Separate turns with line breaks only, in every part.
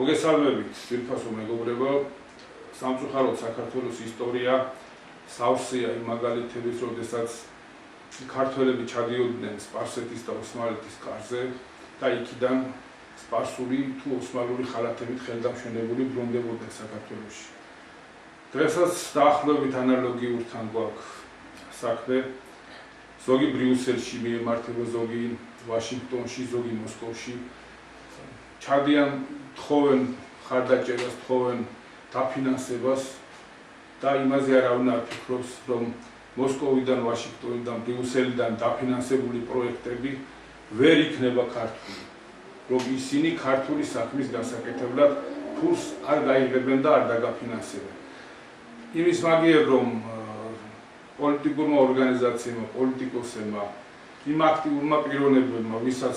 მოგესალმებით, ძვირფასო მეგობრებო, სამწუხაროდ საქართველოს ისტორია სავსეა იმ მაგალითების, როდესაც ქართველები ჩადიოდნენ სპარსეთის და ოსმალეთის კარზე და იქიდან სპარსული თუ ოსმალური ხალათებით ხელდამშვენებული ბრუნდებოდნენ საქართველოში. დღესაც დაახლოებით ანალოგიურთან გვაქვს საქმე, ზოგი ბრიუსელში მიემართება, ზოგი ვაშინგტონში, ზოგი მოსკოვში. ჩადიან, თხოვენ ხარდაჭერას, თხოვენ დაფინანსებას და იმაზე არავინ არ ფიქრობს, რომ მოსკოვიდან, ვაშინგტონიდან, ბრიუსელიდან დაფინანსებული პროექტები ვერ იქნება ქართული, რომ ისინი ქართული საქმის გასაკეთებლად ფულს არ გაიღებენ და არ დაგაფინანსებენ. იმის მაგიერ, რომ პოლიტიკურმა ორგანიზაციებმა, პოლიტიკოსებმა, იმ აქტიურმა პიროვნებებმა, ვისაც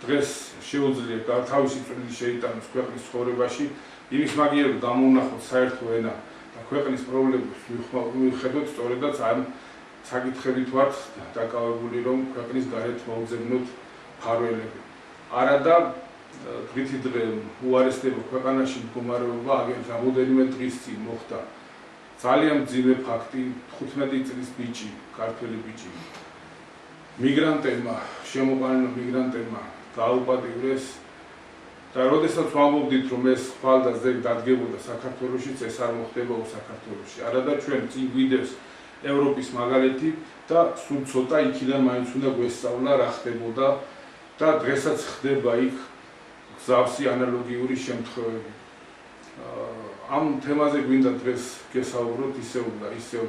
დღეს შეუძლია თავისი წვლილი შეიტანოს ქვეყნის ცხოვრებაში, იმის მაგიერ გამოუნახოთ საერთო ენა და ქვეყნის პრობლემებს მიუხედავად, სწორედაც ამ საკითხებით ვართ დაკავებული, რომ ქვეყნის გარეთ მოუძებნოთ მფარველები. არადა დღითი დღე უარესდება ქვეყანაში მდგომარეობა, აგერ რამოდენიმე დღის წინ მოხდა ძალიან მძიმე ფაქტი, 15 წლის ბიჭი, ქართველი ბიჭი, მიგრანტებმა, შემოყვანილ მიგრანტებმა გააუპატივრეს და როდესაც ვამბობდით, რომ ეს ხვალ ზეგ დადგებოდა საქართველოშიც, ეს არ მოხდება საქართველოში. არადა ჩვენ წინ გვიდევს ევროპის მაგალითი და სულ ცოტა იქიდან მაინც უნდა გვესწავლა რა ხდებოდა და დღესაც ხდება იქ გზავსი ანალოგიური შემთხვევები. ამ თემაზე გვინდა დღეს გესაუბროთ ისევ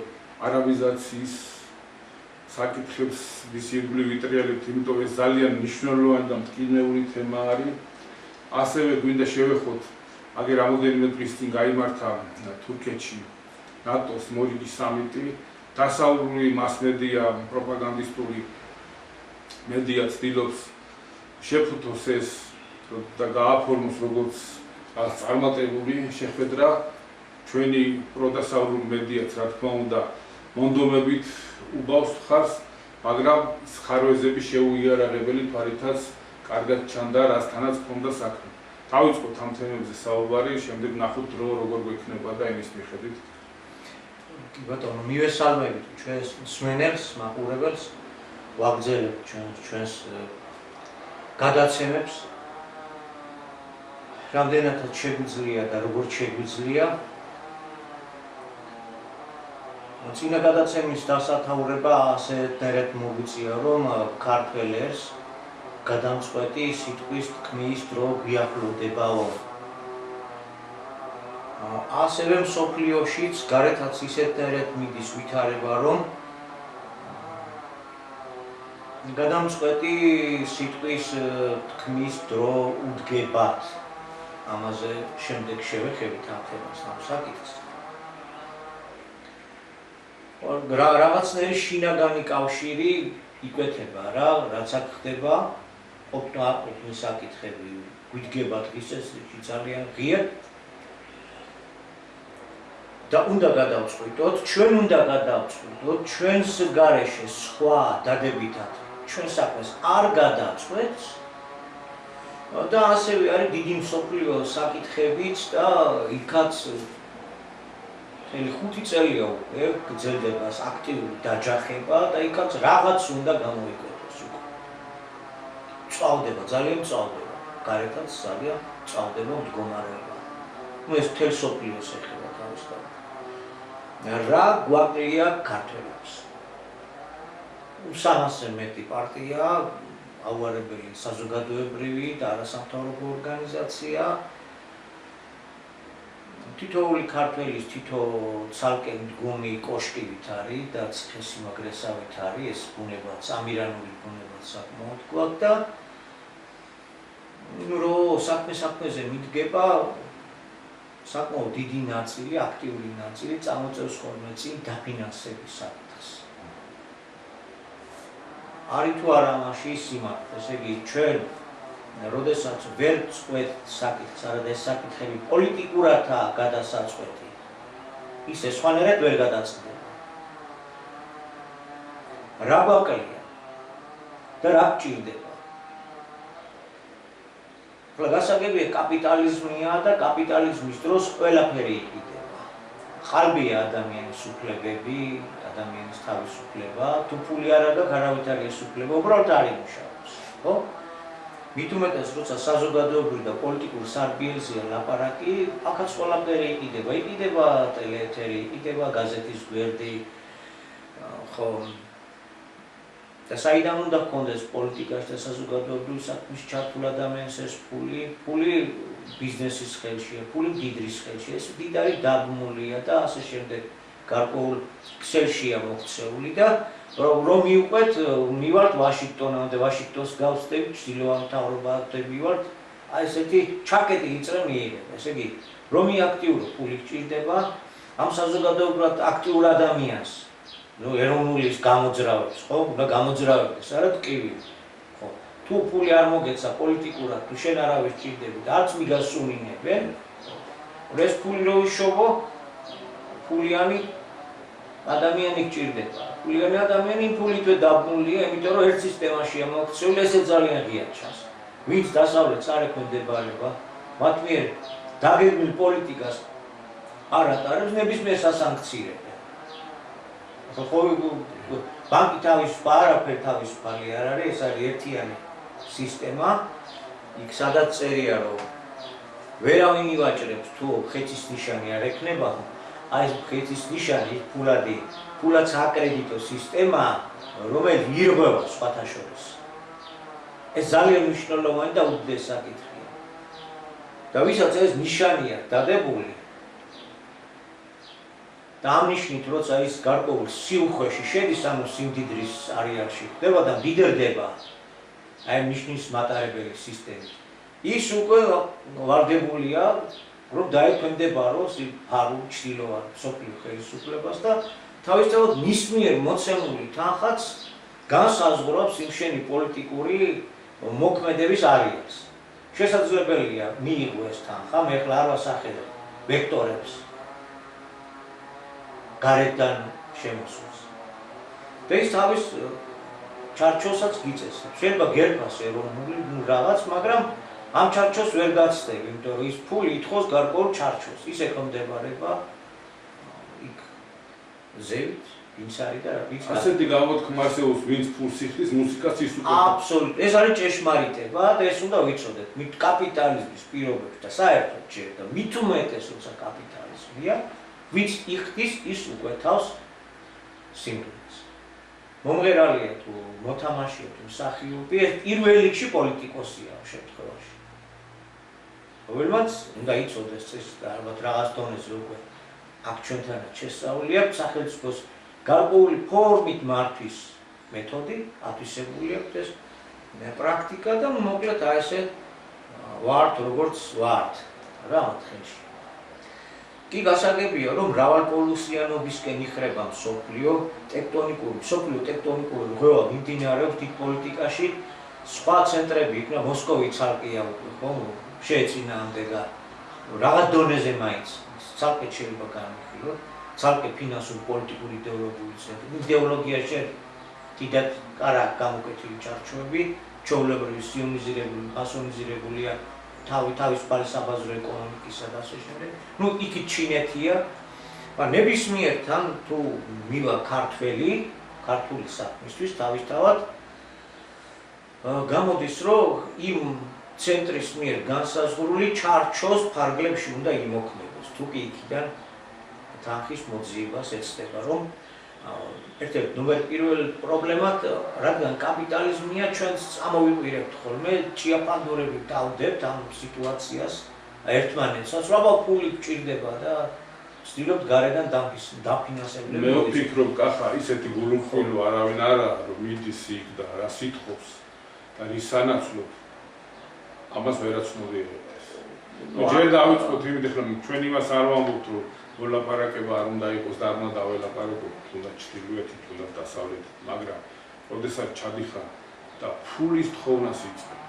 არაბიზაციის საკითხებს ვისიერთლივ ვიტრიალებთ, იმიტომ ეს ძალიან მნიშვნელოვანი და მტკივნეული თემა არის. ასევე გვინდა შევეხოთ, აგერ რამოდენიმე დღის წინ გაიმართა თურქეთში ნატოს მორიგი სამიტი, დასავლური მასმედია, პროპაგანდისტული მედია ცდილობს შეფუთოს ეს და გააფორმოს როგორც წარმატებული შეხვედრა. ჩვენი პროდასავლური მედიაც, რა თქმა უნდა, მონდომებით უბავს ხარს, მაგრამ ხარვეზები შეუიარაღებელი თვალითაც კარგად ჩანდა, რასთანაც ჰქონდა საქმე. დავიწყოთ ამ თემებზე საუბარი, შემდეგ ნახოთ დრო როგორ გვექნება და იმის მიხედვით.
ბატონო, მივესალმებით ჩვენს მსმენელს, მაყურებელს, ვაგრძელებთ ჩვენს გადაცემებს. რამდენადაც შეგვიძლია და როგორც შეგვიძლია. წინა გადაცემის დასათაურება ასეთნაირად მოგვიწია, რომ ქართველებს გადამწყვეტი სიტყვის თქმის დრო გვიახლოვდებაო. ასევე მსოფლიოშიც გარეთაც ისეთნაირად მიდის ვითარება, რომ გადამწყვეტი სიტყვის თქმის დრო უდგებათ. ამაზე შემდეგ შევეხებით ამ თემას, ამ საკითხს. რაღაცნაირი შინაგანი კავშირი იკვეთება რა, რაც აქ ხდება, ყოფნა საკითხები გვიდგება დღის წესრიგში ძალიან ღიად და უნდა გადავწყვიტოთ, ჩვენ უნდა გადავწყვიტოთ, ჩვენს გარეშე სხვა დადებითად ჩვენ საქმეს არ გადაწყვეტს და ასევე არის დიდი მსოფლიო საკითხებიც და იქაც 5 წელია უკვე გრძელდება აქტიური დაჯახება და იქაც რაღაც უნდა გამოიკვეთოს უკვე. წავდება, ძალიან წავდება, გარეთაც ძალიან წავდება მდგომარეობა. ეს მთელ მსოფლიოს ეხება თავისთავად. რა გვაკლია ქართველებს? უსამასე მეტი პარტია, აუარებელი საზოგადოებრივი და არასამთავრობო ორგანიზაცია. თითოეული ქართველის თითო ცალკე მდგომი კოშკივით არის და ციხესიმაგრესავით არის, ეს ბუნებაც, ამირანული ბუნებაც საკმაოდ გვაქვს და რომ საქმეზე მიდგება საკმაოდ დიდი ნაწილი, აქტიური ნაწილი წამოწევს ხოლმე წინ დაფინანსების საკითხს. არის თუ არა ამაში სიმართლე, ესე იგი ჩვენ როდესაც ვერ წყვეტ საკითხს, არადა ეს საკითხები პოლიტიკურადაა გადასაწყვეტი, ის სხვანაირად ვერ გადაწყდება. რა გვაკლია და რა გჭირდება? ახლა გასაგებია კაპიტალიზმია და კაპიტალიზმის დროს ყველაფერი იყიდება. ხალბია ადამიანის უფლებები, ადამიანის თავისუფლება, თუ ფული არ აქვს, არავით არ ესუფლება, უბრალოდ არ იმუშავებს, ხო? მით უმეტეს, როცა საზოგადოებრივ და პოლიტიკურ სარბიელზეა ლაპარაკი, აქაც ყველაფერი იყიდება. იყიდება ტელეეთერი, იყიდება გაზეთის გვერდი, ხო? და საიდან უნდა გქონდეს პოლიტიკაში და საზოგადოებრივ საქმეში ჩართულ ადამიანს ეს ფული ბიზნესის ხელშია, ფული მდიდრის ხელშია, ეს მდიდარი დაბმულია და ასე შემდეგ გარკვეულ ქსელშია მოქცეული და რომ მივყვეთ, მივართ ვაშინგტონამდე, ვაშინგტონს გავხსნით, ჩრდილოეთ მთავრობამდე მივართ, აი ესეთი ჩაკეტი იწრე მიიღება. ესე იგი, რომ აქტიურო ფული გჭირდება ამ საზოგადოებრივად აქტიურ ადამიანს. ეროვნულის გამოძრავებს, ხო? უნდა გამოძრავებდეს, არა ტკივილი. ხო. თუ ფული არ მოგეცა პოლიტიკურად, თუ შენ არავის ჭირდები და არც მიგასუნინებენ, ეს ფული რო იშოვო, ფულიანი ადამიანი გჭირდება. ფულიანი ადამიანი იმ ფულითვე დაბმულია, იმიტომ რომ ერთ სისტემაშია მოქცეული, ესე ძალიან ღიად ჩანს. ვინც დასავლეთს არ ექვემდებარება, მათ მიერ დაგეგმილ პოლიტიკას არ ატარებს, ნებისმიერ სასანქციებად. ხო, ბანკი თავისუფალი, არაფერი თავისუფალი არ არის, ეს არის ერთიანი სისტემა. იქ სადაც წერია, რომ ვერავინ ივაჭრებს, თუ ხეთის ნიშანი არ ექნება, აი ეს ხეთის ნიშანი ფულაც აკრედიტო სისტემა, რომელიც ირღვევა სხვათა შორის. ეს ძალიან მნიშვნელოვანი და უდიდესი საკითხია. და ვისაც ეს ნიშანი აქვს დადებული, და ამ ნიშნით, როცა ის გარკვეულ სიუხვეში შედის, ანუ სიმდიდრის არეალში ხდება და მდიდრდება აი ნიშნის მატარებელი სისტემით, ის უკვე ვარდებულია, რომ დაექვემდებაროს ფარულ ჩრდილოეთ სოფლიო ხელისუფლებას და თავისთავად მის მიერ მოცემული თანხაც განსაზღვრავს იმ შენი პოლიტიკური მოქმედების არეალს. შესაძლებელია მიიღო ეს თანხა, მე ახლა არ ვასახელებ ვექტორებს გარედან შემოსვლას. და ის თავის ჩარჩოსაც გიწესებს. შეიძლება გერფას ეროვნული რაღაც, მაგრამ ამ ჩარჩოს ვერ გაცდები, იმიტომ რომ ის ფული ითხოვს გარკვეულ ჩარჩოს. ის ექვემდებარება იქ ზევით, ვინც არის და ვინც არა.
ასეთი გამოთქმა არსებობს, ვინც ფულს იხდის, მუსიკას ის უკვე
აბსოლუტურად. ეს არის ჭეშმარიტება და ეს უნდა ვიცოდეთ. მით კაპიტალიზმის პირობებში და საერთოდ შეიძლება მით უმეტეს, როცა კაპიტალიზმია, ვინც იხდის, ის უკვე თავს სიმდიდრეს. მომღერალია თუ მოთამაშეა თუ მსახიობი, ეს პირველ რიგში პოლიტიკოსია ამ შემთხვევაში. რომელმაც უნდა იცოდეს ეს და ალბათ რაღაც დონეზე უკვე აქ ჩვენთანაც შესწავლილი აქვს სახელმწიფოს გარკვეული ფორმით მართვის მეთოდი, ათვისებული აქვს ეს პრაქტიკა და მოკლედ აი ესე ვართ როგორც ვართ რა ხელში. კი გასაგებია, რომ მრავალპოლუსიანობისკენ იხრება მსოფლიო ტექტონიკური ღვევა მიმდინარეობს დიდ პოლიტიკაში, სხვა ცენტრები იქნა მოსკოვი ცალკეა უკვე, ხო? შეეწინააღმდეგა რაღაც დონეზე მაინც ცალკე შეიძლება განვიხილოთ, ცალკე ფინანსური პოლიტიკური იდეოლოგიური ცენტრი. იდეოლოგიაში დიდად არ აქვს გამოკეთილი ჩარჩოები, ჩვეულებრივი სიონიზირებული, მასონიზირებულია თავისუფალი საბაზრო ეკონომიკისა და ასე შემდეგ. ნუ იქით ჩინეთია, ნებისმიერ თან თუ მივა ქართული საქმისთვის თავისთავად გამოდის, რომ იმ ცენტრის მიერ განსაზღვრული ჩარჩოს ფარგლებში უნდა იმოქმედოს. თუ კი იქიდან თანხის მოძიებას ეცდება, რომ ერთ-ერთი ნომერ პირველ პრობლემად, რადგან კაპიტალიზმია, ჩვენც ამოვიყვირებთ ხოლმე, ჭიაპანდურები დავდებთ ამ სიტუაციას ერთმანეთსაც, რომ ფული გჭირდება და ვცდილობთ გარედან დაფინანსებლები.
მე ვფიქრობ, კახა, ისეთი გულმხვილო არავინ არა, რომ მიდის იქ და რა სიტყვებს და რის სანაცვლოდ ამას ვერაცნობიერებ. ჯერ დავიწყოთ იმით, რომ ჩვენ იმას არ ვამბობთ, რომ მოლაპარაკება არ უნდა იყოს და არ უნდა დაველაპარაკოთ, თუნდაც ჩრდილოეთით, თუნდაც დასავლეთით, მაგრამ როდესაც ჩადიხარ და ფულის თხოვნას იწვევ,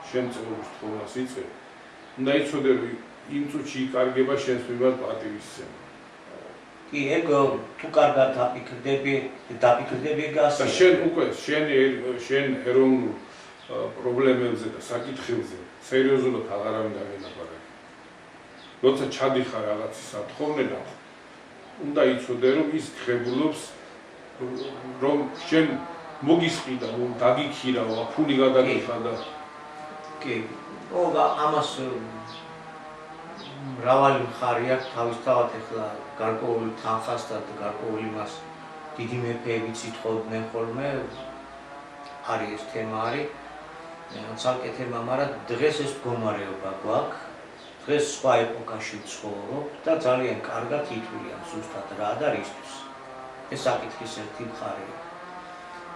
შემწეობის თხოვნას იწვევ, უნდა იცოდე, რომ იმ წუთში იკარგება შენს მიმართ პატივისცემა.
კი, ეგ თუ კარგად დაფიქრდები
და შენ უკვე შენ ეროვნულ პრობლემებზე და საკითხებზე სერიოზულად აღარავინ დაგელაპარაკე. როცა ჩადიხარ რაღაცის სათხოვნელად, უნდა იცოდე, რომ ის ხებულობს, რომ შენ მოგისყიდა, რომ დაგიქირავა, ფული გადაგიხა და
კი, ამას მრავალი მხარე აქვს თავისთავად ახლა გარკვეული თანხასთან და გარკვეული მას დიდი მეფეები ციტყოდნენ ხოლმე არის ეს თემა არის ცალკე თემა, მაგრამ დღეს ეს მდგომარეობა გვაქვს, დღეს სხვა ეპოქაში ვცხოვრობ და ძალიან კარგად ითვლიან ზუსტად რა და რისთვის. ეს საკითხის ერთი მხარეა.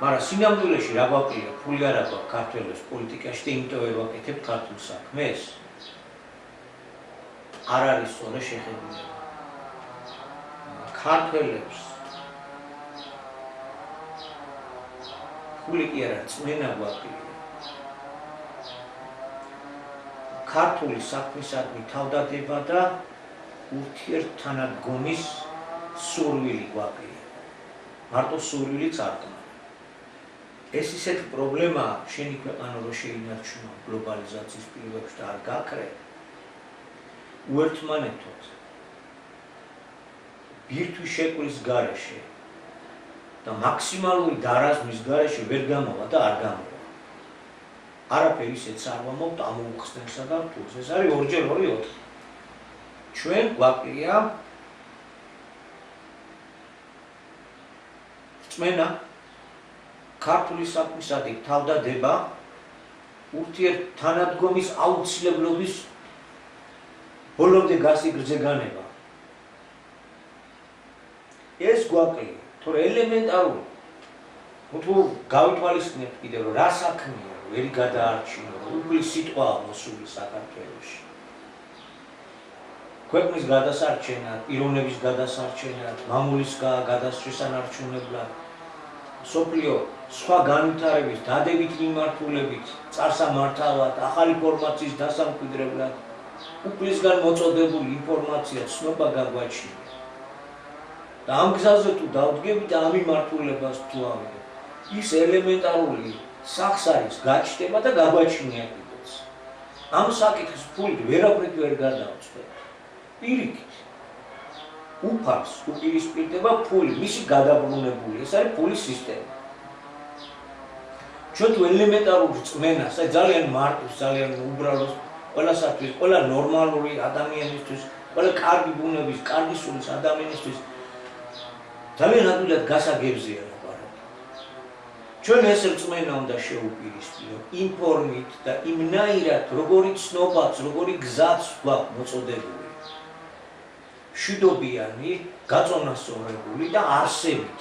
მაგრამ სინამდვილეში რა გვაქვს, ფული არ აქვს ქართველებს პოლიტიკაში და იმიტომ ევაკეთებ ქართულ საქმეს. არ არის სწორი შეხედულება. ქართველებს ფული კი არა, წმენა გვაქვს. ქართული საქმისადმი თავდადება და ურთიერთთანადგომის სურვილი გვაქვს. მარტო სურვილიც არ გქონდა. ეს ისეთი პრობლემაა, შენი ქვეყანა რო შეინარჩუნა გლობალიზაციის პირობებში და არ გაქრე, უერთმანეთოდ ბირთვის შეკვრის გარეშე და მაქსიმალური დარაზმის გარეშე ვერ გამოვა და არ გამოვა. არაფერი ისეთს არ ვამბობთ ამოუხსნებსა და რთულს. ეს არის 2x2 4. ჩვენ გვაქვს წმენა, ქართული საქმისადი თავდადება, ურთიერთთანადგომის აუცილებლობის ბოლომდე გასიგრძე განება. ეს გვაქვს, თორე ელემენტარული. თუ გავითვალისწინებთ კიდევ რომ რა საქმეა, ვერი გადაარჩინო, უფლის სიტყვაა მოსული საქართველოში. ქვეყნის გადასარჩენად, პიროვნების გადასარჩენად, მამულის გადასშესანარჩუნებლად, სოფლიო სხვა განვითარების დადებით მიმართულებით, წარსამართავად, ახალი ფორმაციის დასამკვიდრებლად, უფლისგან მოწოდებული ინფორმაცია, ცნობა გაგვაჩნია. და ამ გზაზე თუ დავდგებით და ამ მიმართულებას თუ ავიდეთ, ის ელემენტარული სახს არის გაჩნდება და გაგვაჩნია კიდეც. ამ საკითხის ფულით ვერაფრით ვერ გადავწყვეტ. პირიქით. უფარს უპირისპირდება ფული, მისი გადაბრუნებული, ეს არის ფულის სისტემა. ჩვენ თუ ელემენტარული წმენას, ძალიან მარტივს, ძალიან უბრალოს, ყველასათვის, ყველა ნორმალური ადამიანისთვის, ყველა კარგი ბუნების, კარგი სულის ადამიანისთვის ძალიან ადვილად გასაგებზია ლაპარაკი. ჩვენ ეს რწმენა უნდა შეუპირისპირო ინფორმით და იმნაირად, როგორი ცნობაც, როგორი გზაც გვაქვს მოწოდებული. მშვიდობიანი, გაწონასწორებული და არსებით.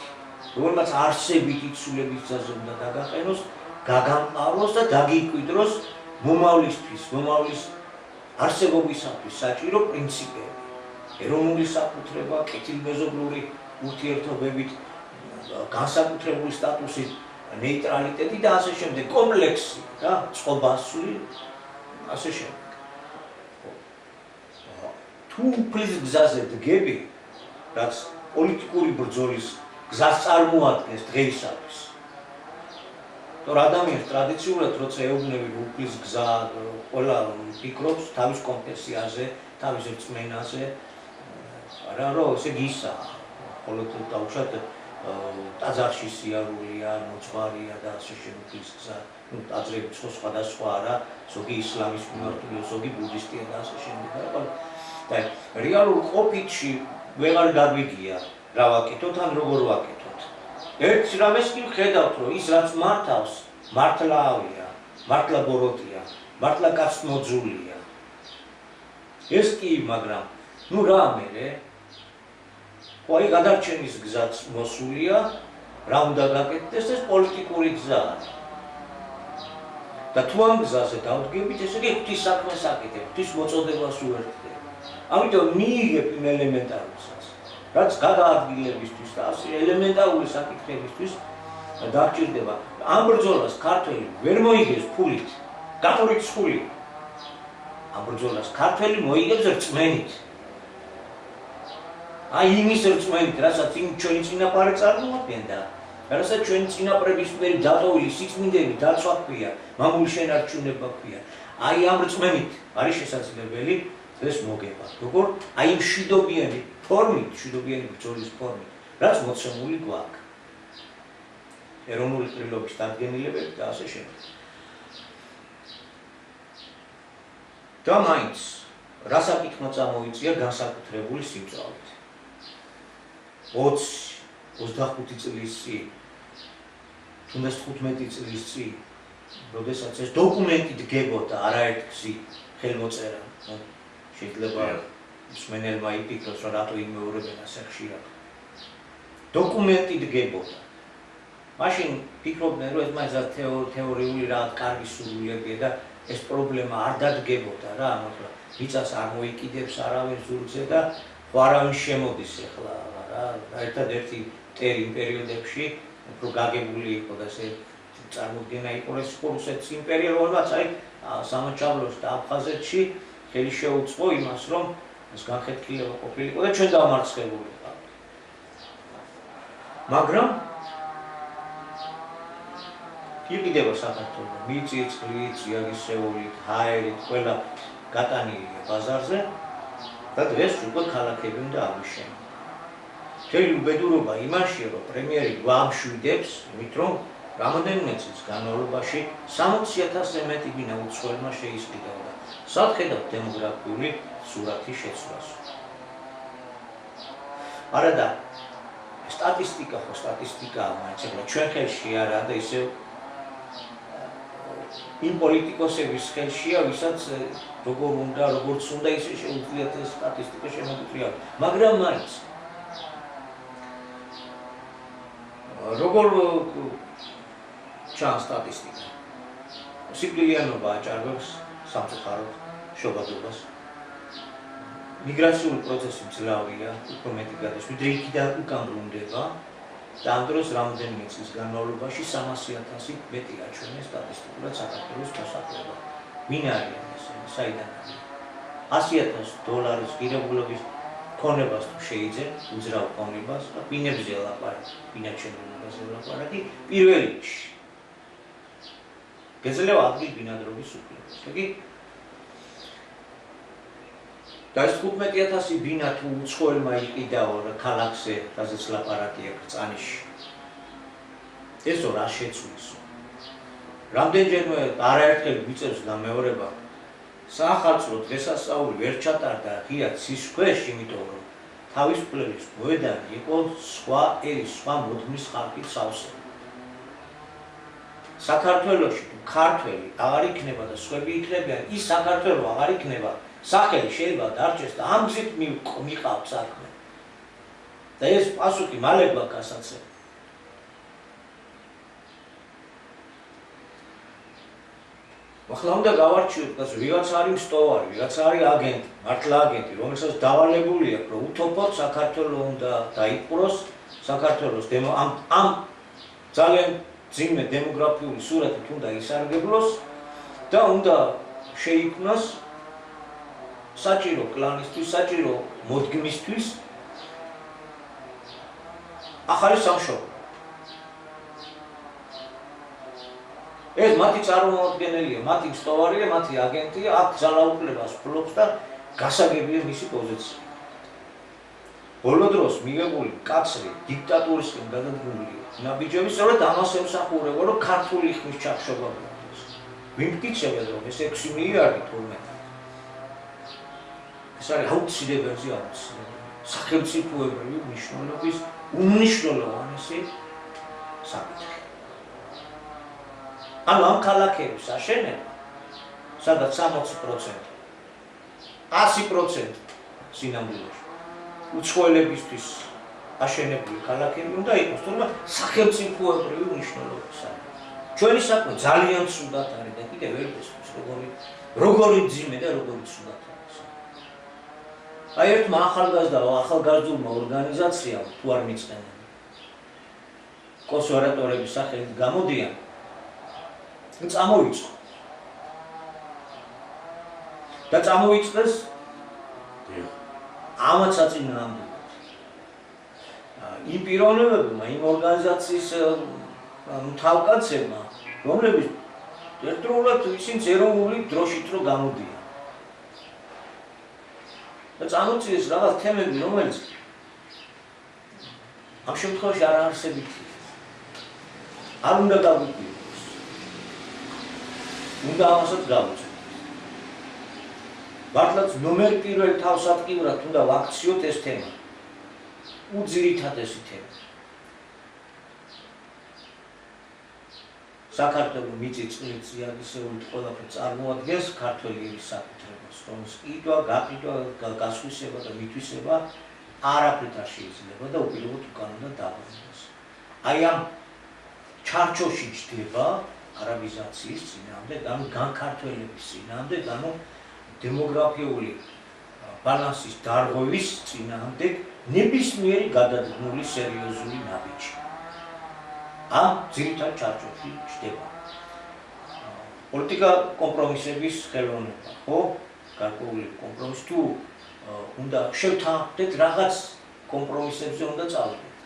რომელმაც არსებით იცვლების გზაზე უნდა დაგაყენოს, გაგამყაროს და დაგიკვიდროს მომავლისთვის, მომავლის არსებობისათვის საჭირო პრინციპები. ეროვნული საკუთრება, კეთილმეზობლური ურთიერთობებით, განსაკუთრებული სტატუსით, ნეიტრალიტეტი და ასე შემდეგ, კომპლექსი, რა, წყობასული, ასე შემდეგ. თუ უფლის გზაზე დგები, რაც პოლიტიკური ბრძოლის გზას წარმოადგენს დღეისათვის. თორე ადამიანს ტრადიციულად როცა ეუბნები უფლის გზა, ყველა ფიქრობს თავის კონფესიაზე, თავის რწმენაზე, არა რომ ესე გისაა. ხოლო თუ დავუშვათ ტაძარში სიარულია, მოძღვარია და ასე შემდეგ გზა, ტაძრები სხვადასხვა არა, ზოგი ისლამის მიმართულება, ზოგი ბუდისტია და ასე შემდეგ. და რეალურ ყოფითში ვეღარ გაგვიგია რა ვაკეთოთ ან როგორ ვაკეთოთ. ერთ რამეს კი ვხედავთ, რომ ის რაც მართავს, მართლა ავია, მართლა ბოროტია, მართლა კაც მოძულია. ეს კი, მაგრამ ნუ რა მერე აი გადარჩენის გზაც მოსულია, რა უნდა გაკეთდეს, ეს პოლიტიკური გზაა. და თუ ამ გზაზე დავდგებით, ესე იგი ღვთის საქმეს აკეთებ, ღვთის მოწოდებას უერთდებ. ამიტომ მიიღებ იმ ელემენტარულსაც, რაც გადაადგილებისთვის და ასე ელემენტარული საკითხებისთვის დაგჭირდება. ამ ბრძოლას ქართველი ვერ მოიგებს ფულით, გათორით ხული. ამ ბრძოლას ქართველი მოიგებს რწმენით. აი იმის რწმენით, რასაც იმ ჩვენი წინაპარი წარმოადგენდა, რასაც ჩვენი წინაპრებისმიერ დატოვილი სიწმინდეები დაცვა ქვია, მამული შენარჩუნება ქვია. აი ამ რწმენით არის შესაძლებელი ეს მოგება. როგორ? აი იმ მშვიდობიანი ფორმით, მშვიდობიანი ბრძოლის ფორმით, რაც მოცემული გვაქვს. ეროვნული ტრილოგიის დადგენილებები და ასე შემდეგ. და მაინც რა საკითხმა წამოიწია განსაკუთრებული სიმწავლით. 20-25 წლის წინ, თუნდაც 15 წლის წინ, როდესაც ეს დოკუმენტი დგებოდა არაერთ გზით ხელმოწერა, შეიძლება მსმენელმა იფიქროს, რომ რატო იმეორებენ ასე ხშირად. დოკუმენტი დგებოდა. მაშინ ფიქრობდნენ, რომ ეს მაინც თეორიული რაღაც კარგი სურვილებია და ეს პრობლემა არ დადგებოდა რა, მაგრამ მიწას არ მოიკიდებს არავინ ზურგზე და არავინ შემოდის ახლა რა, ერთადერთი ტერი იმ პერიოდებში უფრო გაგებული იყო და ესე წარმოდგენა იყო რუსეთის იმპერია, რომელმაც აი სამაჩაბლოს და აფხაზეთში ხელი შეუწყო იმას, რომ ეს განხეთქილება ყოფილიყო და ჩვენ დამარცხებული ვიყავით. მაგრამ იყიდება საქართველო, მიწით, წყლით, იაგისეულით, ჰაერით, ყველაფრით გატანილია ბაზარზე და დღეს უკვე ქალაქები უნდა აღვიშენო. მთელი უბედურობა იმაშია, რომ პრემიერი გვამშვიდებს, იმით რომ რამოდენიმე წლის განმავლობაში 60,000-ზე მეტი ბინა უცხოელმა შეისყიდავდა. სახედავთ დემოგრაფიული სურათის შეცვლას. არადა სტატისტიკა ხო სტატისტიკაა, მაინც ახლა ჩვენ ხელში არა და ისევ იმ პოლიტიკოსების ხელშია, ვისაც როგორც უნდა ისე შეუძლიათ ეს სტატისტიკა შემოგიწიოთ. მაგრამ მაინც როგორ ჩანს სტატისტიკა? სიკვდილიანობა აჭარბებს სამწუხაროდ შობადობას. მიგრაციული პროცესი მძლავრია, უფრო მეტი გადის, ვიდრე იქიდან უკან ბრუნდება. და ამ დროს რამდენიმე წლის განმავლობაში 300,000 მეტი აჩვენეს სტატისტიკურად საქართველოს მოსახლეობა. ვინ არიან ესენი? საიდან არიან? $100,000 ღირებულების ქონებას თუ შეიძლება, უძრავ ქონებას და ბინებზე ლაპარაკი, ბინაჩვენებაზე ლაპარაკი პირველ რიგში. გეძლევა ადგილ ბინადრობის უფლებას. იგი და ეს 15,000 ბინა თუ უცხოელმა იყიდაო ქალაქზე, რაზეც ლაპარაკია კრწანიში. ესო რა შეცვლისო? რამდენჯერმე არაერთხელ გვიწევს გამეორება. საახალწლო დღესასწაული ვერ ჩატარდა ღია ცის ქვეშ, იმიტომ რომ თავისუფლების მოედანი იყო სხვა ერის, სხვა მოდმის ხალხით სავსე. საქართველოში თუ ქართველი აღარ იქნება და სხვები იქნებიან, ის საქართველო აღარ იქნება. სახელი შეიძლება დარჩეს და ამ გზით მიყავთ საქმე. და ეს პასუხი მალე გვაქვს გასაცემ. ახლა უნდა გავარჩიოთ, რომ ვიღაც არის მსტოვარი, ვიღაც არის აგენტი, მართლა აგენტი, რომელსაც დავალებული აქვს, რომ უთოფოდ საქართველო უნდა დაიპყროს, საქართველოს ამ ძალიან ძიმე დემოგრაფიული სურათით უნდა ისარგებლოს და უნდა შეიქმნას საჭირო კლანისთვის, საჭირო მოდგმისთვის ახალი სამშობლო. ეს მათი წარმომადგენელია, მათი მსტოვარია, მათი აგენტია, აქ ძალაუფლებას ფლობს და გასაგებია მისი პოზიცია. ბოლო დროს მიღებული კაცრი დიქტატურისკენ გადადგმული ნაბიჯები სწორედ ამას ემსახურება, რომ ქართული ხმის ჩახშობა მოხდეს. ვიმტკიცებენ, რომ ეს 6 მილიარდი თურმე ეს არის აუცილებელზე აუცილებელი. სახელმწიფოებრივი მნიშვნელობის უმნიშვნელოვანესი საკითხი. ანუ ამ ქალაქების აშენება, სადაც 60%, 100% სინამდვილეში უცხოელებისთვის აშენებული ქალაქები უნდა იყოს, თუმცა სახელმწიფოებრივი მნიშვნელობისაა. ჩვენი საქმე ძალიან ცუდად არის და კიდევ ერთხელ როგორი ძიმე და როგორი ცუდად არის. აი ერთმა ახალგაზრდულმა ორგანიზაციამ თუ არ მიწყენენ კონსერვატორების სახელით გამოდიან წამოიწყო და წამოიწყეს ამაც აწინააღმდეგოთ იმ პიროვნებებმა, იმ ორგანიზაციის მთავკაცებმა, რომლებიც ერთდროულად ისინი ეროვნული დროშით რო გამოდიან. და წამოწიეს რაღაც თემები, რომელიც ამ შემთხვევაში არ არსებითია. არ უნდა გაგვიკვირდეს. უნდა ამასაც გავუწევთ. მართლაც ნომერ პირველ თავსატკივრად უნდა ვაქციოთ ეს თემა. უძირითადესი თემა. საქართველოს მიწის ზიადისეული ყველაფერი წარმოადგენს ქართველი საკუთრებას, რომელს ყიდვა, გაყიდვა, გასხვისება და მითვისება არაფრით არ შეიძლება და უპირობოდ უკან უნდა დაბრუნდეს. აი ამ ჩარჩოში ჯდება არაბიზაციის წინააღმდეგ, ანუ განქართველების წინააღმდეგ, ანუ დემოგრაფიული ბალანსის დარღვევის წინააღმდეგ ნებისმიერი გადადგმული სერიოზული ნაბიჯი. ამ ძირითად ჩარჩოში ჯდება. პოლიტიკა კომპრომისების ხელოვნება, ხო? გარკვეული კომპრომისი თუ უნდა შევთანხმდეთ რაღაც კომპრომისებზე უნდა წავიდეთ.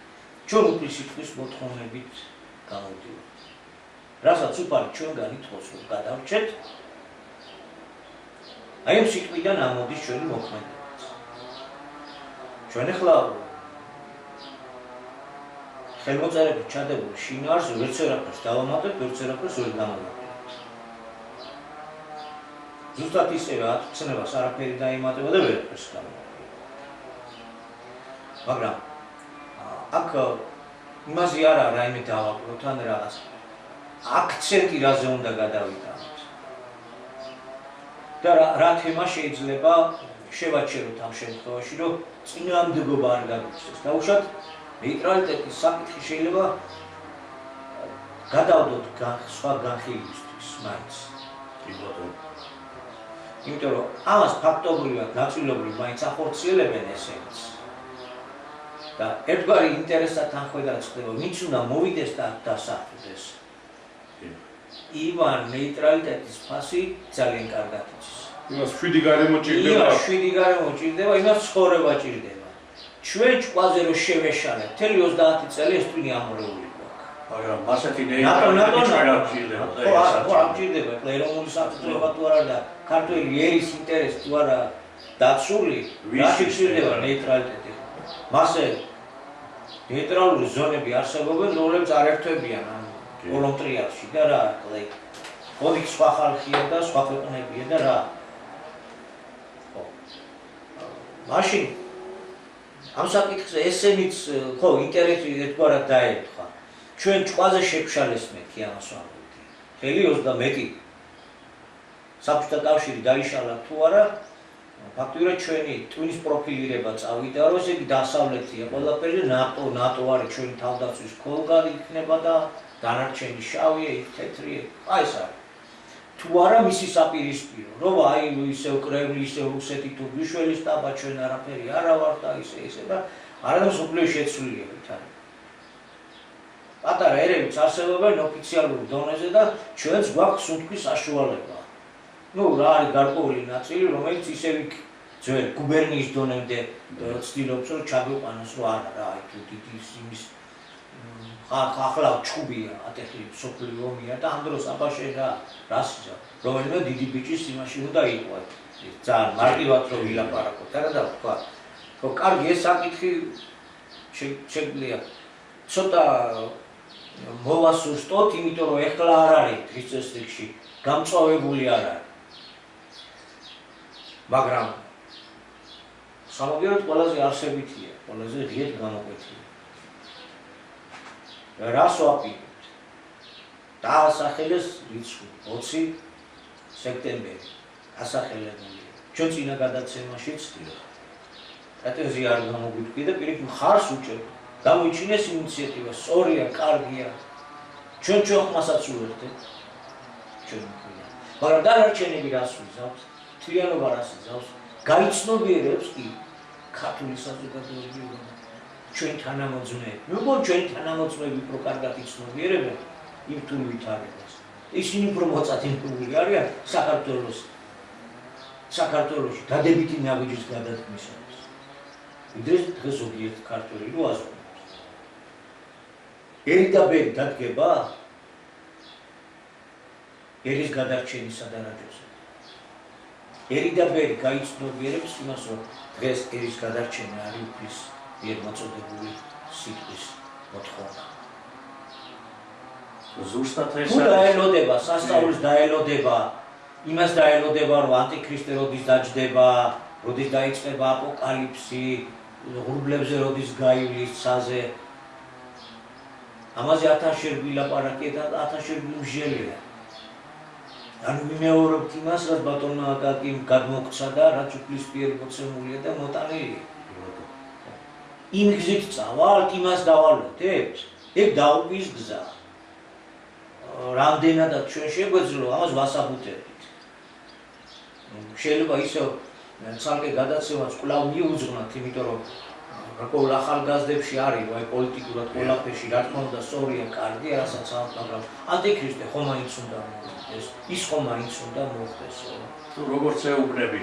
ჩვენ უფლისიტყვის მოთხოვნებით გამოვდივართ. რასაც უფალი ჩვენგან ითხოვს რომ გადავრჩეთ, აი ამ სიტყვიდან ამოდის ჩვენი მოქმედებაც. ჩვენ ახლა ხელმოწერებით ჩადებულ შინაარს ვერც ერაფერს დავამატებთ, ვერც ერაფერს ვერ გამოვაკლებთ. ზუსტად ისევე ათწნევას არაფერი დაიმატება და ვერაფერს გამოვაკლებთ. მაგრამ აქ იმაზე არა რაიმე დავაკლოთ ან რაღაც აქცენტი რაზე უნდა გადავიტანოთ. და რა თემა შეიძლება შევაჩეროთ ამ შემთხვევაში, რომ წინააღმდეგობა არ გაგვიჩნდეს. დაუშვათ ნეიტრალიტეტის საკითხი შეიძლება გადავდოთ სხვა განხილვისთვის მაინც. იმიტომ რომ ამას ფაქტობრივად ნაწილობრივ მაინც ახორციელებენ ესეც. და ერთგვარი ინტერესად თანხმედაც ხდება, ვინც უნდა მოვიდეს და დასახლდეს. ივან ნეიტრალიტეტის ფასი ძალიან კარგად იცის.
იმას 7 გარემო ჭირდება.
იმას 7 გარემო ჭირდება, იმას ცხოვრება ჭირდება. ჩვენ ჭკვაზე რო შევეშალეთ, მთელი 30 წელი ეს ტვინი ამორეული გვაქვს.
მაგრამ ასეთი ნეიტრალიტეტი ჩვენ არ ჭირდება და
ხო, არ ჭირდება, ეროვნული საფუძვლება თუ არა და ქართველი ერის ინტერესი თუ არა დაცული, რაში ჭირდება ნეიტრალიტეტი. მასე ნეიტრალური ზონები არსებობენ, რომლებიც არ ერთვებიან ამ ვოლონტრიალში და რა, ორი სხვა ხალხია და სხვა ქვეყნებია და რა. ხო. მაშინ ამ საკითხზე ესენიც ხო ინტერესი ერთგვარად დაერქვა. ჩვენ ჭკვაზე შეგვშალეს მეთქი ამას ვამბობდი. მთელი 30 საბჭოთა კავშირი დაიშალა თუ არა, ფაქტობრივად ჩვენი ტვინის პროფილირება წავიდა, რომ ესე იგი დასავლეთია ყველაფერი ნატო არის ჩვენი თავდაცვის ქოლგარი იქნება და დანარჩენი შავია, იქ თეთრია. აი ეს არის. თუ არა მისი საპირისპირო, რომ აი ისევ კრემლი, ისევ რუსეთი თუ გვიშველის დაბა ჩვენ არაფერი არა ვართ და ისე და არამედ მსოფლიოს შეცვლილებით არის. პატარა ერებიც არსებობენ ოფიციალურ დონეზე და ჩვენც გვაქვს სუნთქვის საშუალება. ნუ რა არის გარკვეული ნაწილი, რომელიც ისევ ძველ გუბერნიის დონემდე ცდილობს რომ ჩაგვიყვანოს, რომ არა რა, აი თუ დიდი იმის ახლა ჩუბია ატეხი სოფლიო ომია და ამ დროს აბაშე რას რომელიმე დიდი ბიჭის იმაში უნდა იყო ძალიან მარტივად რომ ვილაპარაკოთ არა და თქვა რომ კარგი ეს საკითხი შეგვიძლია ცოტა მოვასუსტოთ, იმიტომ რომ ეხლა არ არის დღის წესრიგში გამწვავებული არ არის. მაგრამ სამაგიეროდ ყველაზე არსებითია, ყველაზე ღიად გამოკვეთილი. რას ვაპირებთ? დაასახელეს რიცხვი 20 სექტემბერი. ასახელებულია. ჩვენ წინა გადაცემაშიც პრეტენზია არ გამოგვიდგა და პირიქით მხარს უჭერთ. გამოიჩინეს ინიციატივა, სწორია, კარგია. ჩვენ ხმასაც უერთებთ. ჩვენ ვქნა. მაგრამ დანარჩენები რას ვიზავთ? თლიანობა რას იზავს? გაიცნობიერებს კი ქართული საზოგადოება. ჩვენ თანამოძმეები. ნუ ჩვენ თანამოძმეები უფრო კარგად იცნობიერებენ იმ თუ ვითარებას. ისინი უფრო მოწათინებული არიან საქართველოში დადებითი ნაბიჯის გადადგმისათვის. ვიდრე დღეს ზოგიერთ ქართველი აზროვნებს. ერი და ბერი დადგება ერის გადარჩენისა და რაჯოზე. ერი და ბერი გაიცნობიერებს იმას, რომ დღეს ერის გადარჩენა არის უფლის მიერ მოწოდებული სიტყვის მოთხოვნა.
ზუსტად ეს
თუ დაელოდება, სასწაულს დაელოდება, იმას დაელოდება, რომ ანტიქრისტე როდის დაჯდება, როდის დაიწყება აპოკალიფსი, ღრუბლებზე როდის გაივლის ცაზე. ამაზე 1000 შერბი ლაპარაკია და 1000 შერბი მსჯელია. ანუ ვიმეორებთ იმას, რაც ბატონმა აკაკიმ გადმოგცა და რაც უფლისფიერი მოცემულია და მოტანილია. იმ გზით წავალთ, იმას დავალვეთებთ, ეგ დაუპის გზა. რამდენადაც ჩვენ შეგვეძლო, ამას ვასაბუთებთ. შეიძლება ისევ ცალკე გადაცემაც კვლავ მიუძღვნათ, იმიტომ რომ რაკოულ ახალგაზრდებში არის, აი პოლიტიკურად ყველაფერში, რა თქმა უნდა, სწორია, კარგია, რასაც ამბობ, მაგრამ ანტიქრისტე ხომ მაინც უნდა მოხდეს, ის ხომ მაინც უნდა მოხდეს.
თუ როგორც ეუბნები.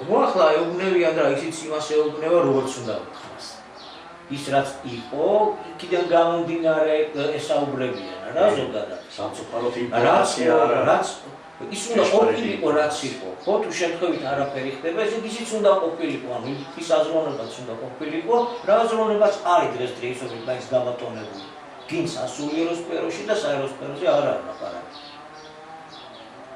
ხო, ახლა ეუბნებიან და ისიც იმას ეუბნება, როგორც უნდა მოხდეს. ის რაც იყო, იქიდან გამომდინარე ესაუბრებიან, რა ზოგადად.
სამწუხაროდ ინფორმაცია
რაც ის უნდა ყოფილიყო, რაც იყო. ხო, თუ შემთხვევით არაფერი ხდება, ისიც უნდა ყოფილიყო, ანუ ის აზროვნებაც უნდა ყოფილიყო, რა აზროვნებაც არის დღეს დღეისობით მაინც გაბატონებული. გინც სასულიერო სფეროში და საერო სფეროზე არ არის ლაპარაკი.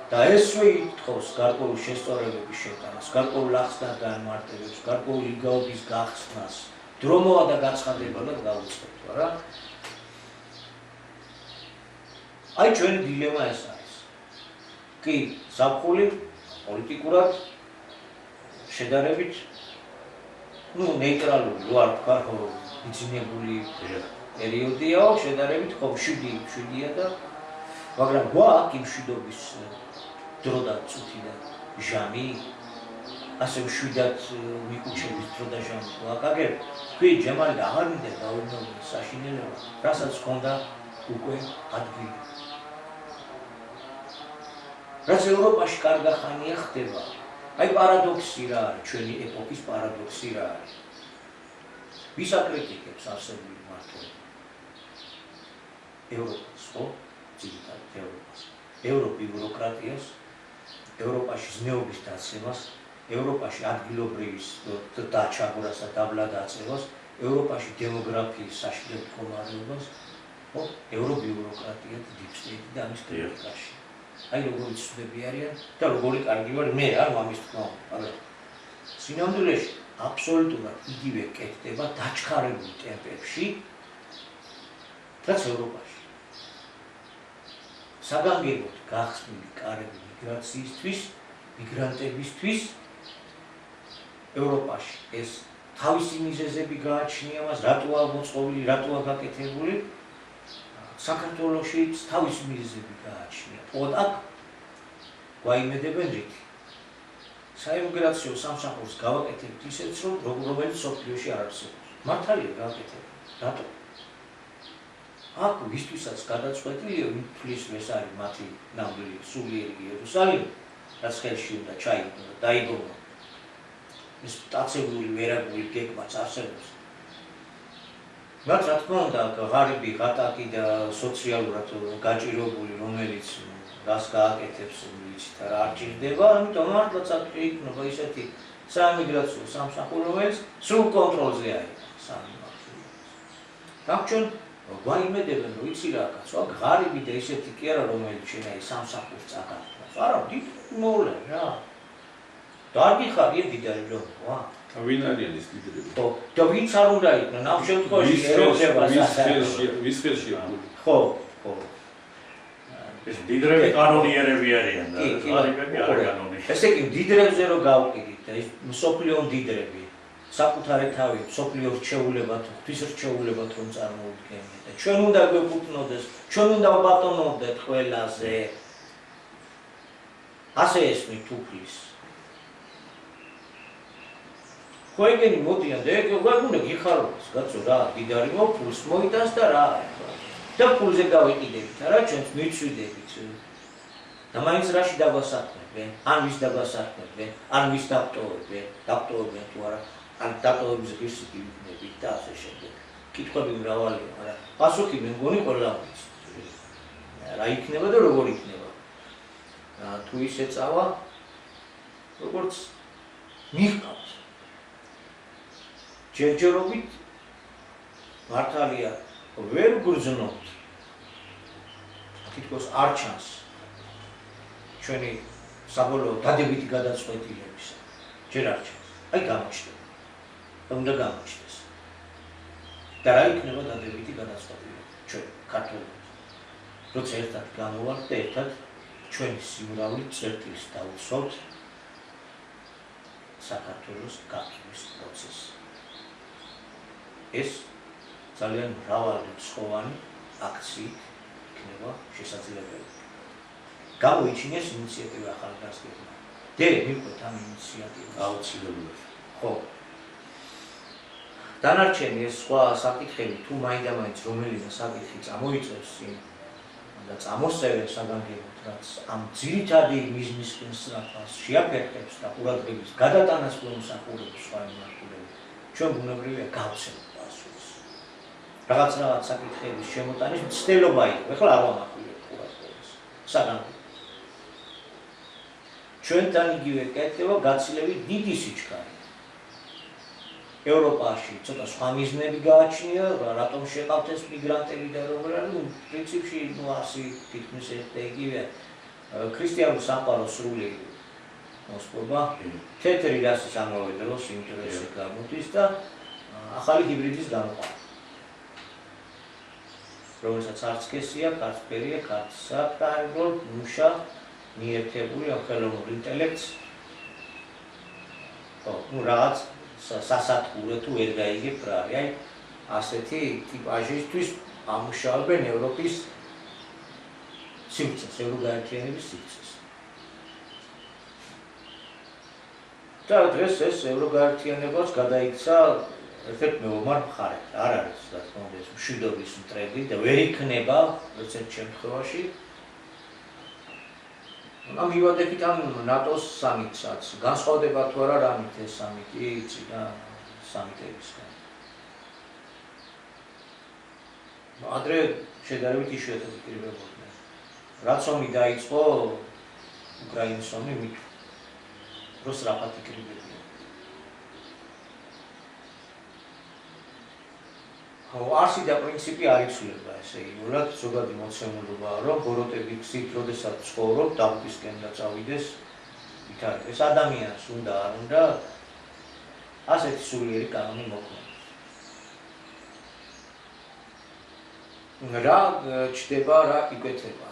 და ესვე ითხოვს გარკვეული შესწორებების შეტანას, გარკვეულ ახსნას განმარტებებს, გარკვეული იგავების გახსნას. დრო მოვა და გაცხადებულად გავუწყებთ, არა? აი ჩვენი დილემა ეს არის. კი, ზაფხული პოლიტიკურად შედარებით ნეიტრალური, რო არ ვქარ, იძინებული პერიოდია, შედარებით ხო 7-7-ია და მაგრამ გვაქვს იმ მშვიდობის დრო და წუთი და ჟამი ასე მშვიდად მიკუჩების დრო და ჟამი ვაკაგებ. თქვი ჯემალი აღარ მინდა დავინოვოს საშინელება, რასაც ჰქონდა უკვე ადგილი. რაც ევროპაში კარგა ხანია ხდება. აი პარადოქსი რა არის, ჩვენი ეპოქის პარადოქსი რა არის. ვის აკრიტიკებს არსებული მართლობა? ევროპას, ხო? ძირითადად ევროპას. ევროპიუროკრატიას, ევროპაში ზნეობის დაცემას, ევროპაში ადგილობრივის დაჩაგვრას და დაბლადაწევას, ევროპაში დემოგრაფიის საშინელ მდგომარეობას, ხო? ევროპიუროკრატია და deep state და ამის კრიტიკაში. აი როგორი ცუდები არიან და როგორი კარგი ვარ მე არ მამის თქმა უნდა, მაგრამ სინამდვილეში აბსოლუტურად იგივე კეთდება დაჩქარებულ ტემპებში, რაც ევროპაში. საგანგებოდ გახსნილი კარები მიგრაციისთვის, მიგრანტებისთვის ევროპაში ეს თავისი მიზეზები გააჩნია მას, რატოა მოწყობილი, რატოა გაკეთებული. საქართველოში თავისი მიზეზები გააჩნია. თქო აქ გვაიმედებენ რითი. საიმიგრაციო სამსახურს გავაკეთებთ ისეც, რომელიც სოფლიოში არ არსებობს. მართალია გავაკეთებთ. რატო? აქ ვისთვისაც გადაწყვეტილია, ვინც ეს არის მათი ნამდვილი სულიერი იერუსალიმი, რაც ხელში უნდა ჩაიგდო და დაიგონო. ეს მტაცებული ვერაგული გეგმაც არსებობს. რაც რა თქმა უნდა, ღარიბი, ღატაკი და სოციალურად გაჭირებული, რომელიც რას გააკეთებს, ვიცით რა არ ჭირდება, ამიტომ მართლაც აქ იქნება ისეთი საიმიგრაციო სამსახური, რომელიც სრულ კონტროლზე არის სამიმართლეობას. აქ ჩვენ გვაიმედებენ, რომ იცი რა კაცო, აქ ღარიბი და ისეთი კი არა, რომელიც შეიძლება სამსახურს წაკითხავს. არა, დიდი მოვლე რა. დარგი ხარ, იდიდარი რომ, ვა.
ვინ არიან ეს დიდრები?
ხო, და ვინც არ უნდა იქნა, ამ შემთხვევაში ეროდება
ვის ხელშია?
ხო, ხო.
ეს დიდრები კანონიერები არიან და ღარიბები არ კანონი.
ესე იგი, დიდრებზე რო გავყიდით და ის მსოფლიო დიდრები, საკუთარი თავი, მსოფლიო რჩეულებად, ღვთის რჩეულებად რომ წარმოუდგენიათ და ჩვენ უნდა გვეკუთვნოდეს, ჩვენ უნდა ვბატონობდეთ ყველაზე. ასე ესმით უფლის. ხო ეგენი მოდიან და ეგ უნდა გიხაროს, კაცო რა, დიდარი მოფულს მოიტანს და რა ახლა. და ფულზე გავიყიდებით, არა ჩვენც მიცვიდებით. და მაინც რაში დაგვასახმებენ, ან ვის დაგვასახმებენ, ან ვის დაპტოვებენ თუ არა, ან დაპტოვების ღირსი გივიქნებით და ასე შემდეგ. კითხვები მრავალია, მაგრამ პასუხი მე მგონი ყველა არის. რა იქნება და როგორ იქნება. თუ ისე წავა, როგორც მიყავს. ჯერჯერობით მართალია ვერ გრძნობთ. თითქოს არ ჩანს ჩვენი საბოლოო დადებითი გადაწყვეტილებისა. ჯერ არ ჩანს. აი გამოჩნდება. უნდა გამოჩნდეს. და რა იქნება დადებითი გადაწყვეტილება ჩვენ ქართველებს. როცა ერთად გამოვართ და ერთად ჩვენი სიმრავლით წერტილს დავუცვავთ საქართველოს გაქცევის პროცესს. ეს ძალიან მრავალრიცხოვანი აქციით იქნება შესაძლებელი. გამოიჩინეს ინიციატივა ახალგაზრდებმა. მივყვეთ ამ ინიციატივას.
აუცილებლად.
ხო. დანარჩენი ეს სხვა საკითხები თუ მაინდა-მაინც რომელიმე საკითხი წამოიწევს და წამოსწევენ საგანგებოდ, რაც ამ ძირითადი მიზნისკენ სწრაფას შეაფერხებს და ყურადღების გადატანას გვემსახურებს სხვა მიმართულებით, ჩვენ ბუნებრივია გავცემთ პასუხს. რაღაც საკითხების შემოტანის მცდელობა იყო, ეხლა არ ვამახვილებთ ყურადღებას. საგანგებოდ. ჩვენთან იგივე კეთდება გაცილებით დიდი სიჩქარე. ევროპაში ცოტა სხვა მიზნები გააჩნია, რატომ შეყავთ ეს მიგრანტები და როგორ არის, პრინციპში ასი თითქმის ერთ იგივე ქრისტიანული სამყაროს სრული მოსპობა, თეთრი რასის ამოვედროს ინტერესი გამოდის და ახალი ჰიბრიდის გამოყვანა. რომელსაც არც სქესია, არც ფერია, არც საკრაიბლო მუშა მიერთებული ამ ხელოვნურ ინტელექტს. რაღაც სასათქურე თუ ვერ გაიგებ რა არის, აი ასეთი ტიპაჟისთვის ამუშავებენ ევროპის სივრცეს, ევროგაერთიანების სივრცეს. და დღეს ეს ევროგაერთიანებას გადაიქცა ერთ-ერთ მეომარ მხარედ. არ არის რა თქმა უნდა ეს მშვიდობის მტრედი და ვერ იქნება ერთ შემთხვევაში. ამ მივადებით ამ ნატოს სამიტსაც, განსხვავდება თუ არა რამით ეს სამიტი წინა სამიტებისგან. ადრე შედარებით იშვიათად იკრიბებოდნენ. რაც ომი დაიწყო, უკრაინის ომი მით რო სწრაფად იკრიბებიან. არსი და პრინციპი არ იცვლება, ესე იგი, უბრალოდ ზოგადი მოცემულობაა, რომ ბოროტები გზით, როდესაც ცხოვრობ, დაღუპვისკენ და წავიდეს, ვითარდება. ეს ადამიანს უნდა არ უნდა ასეთი სულიერი კანონი მოქმედოს. რა ჩდება, რა იკვეთება.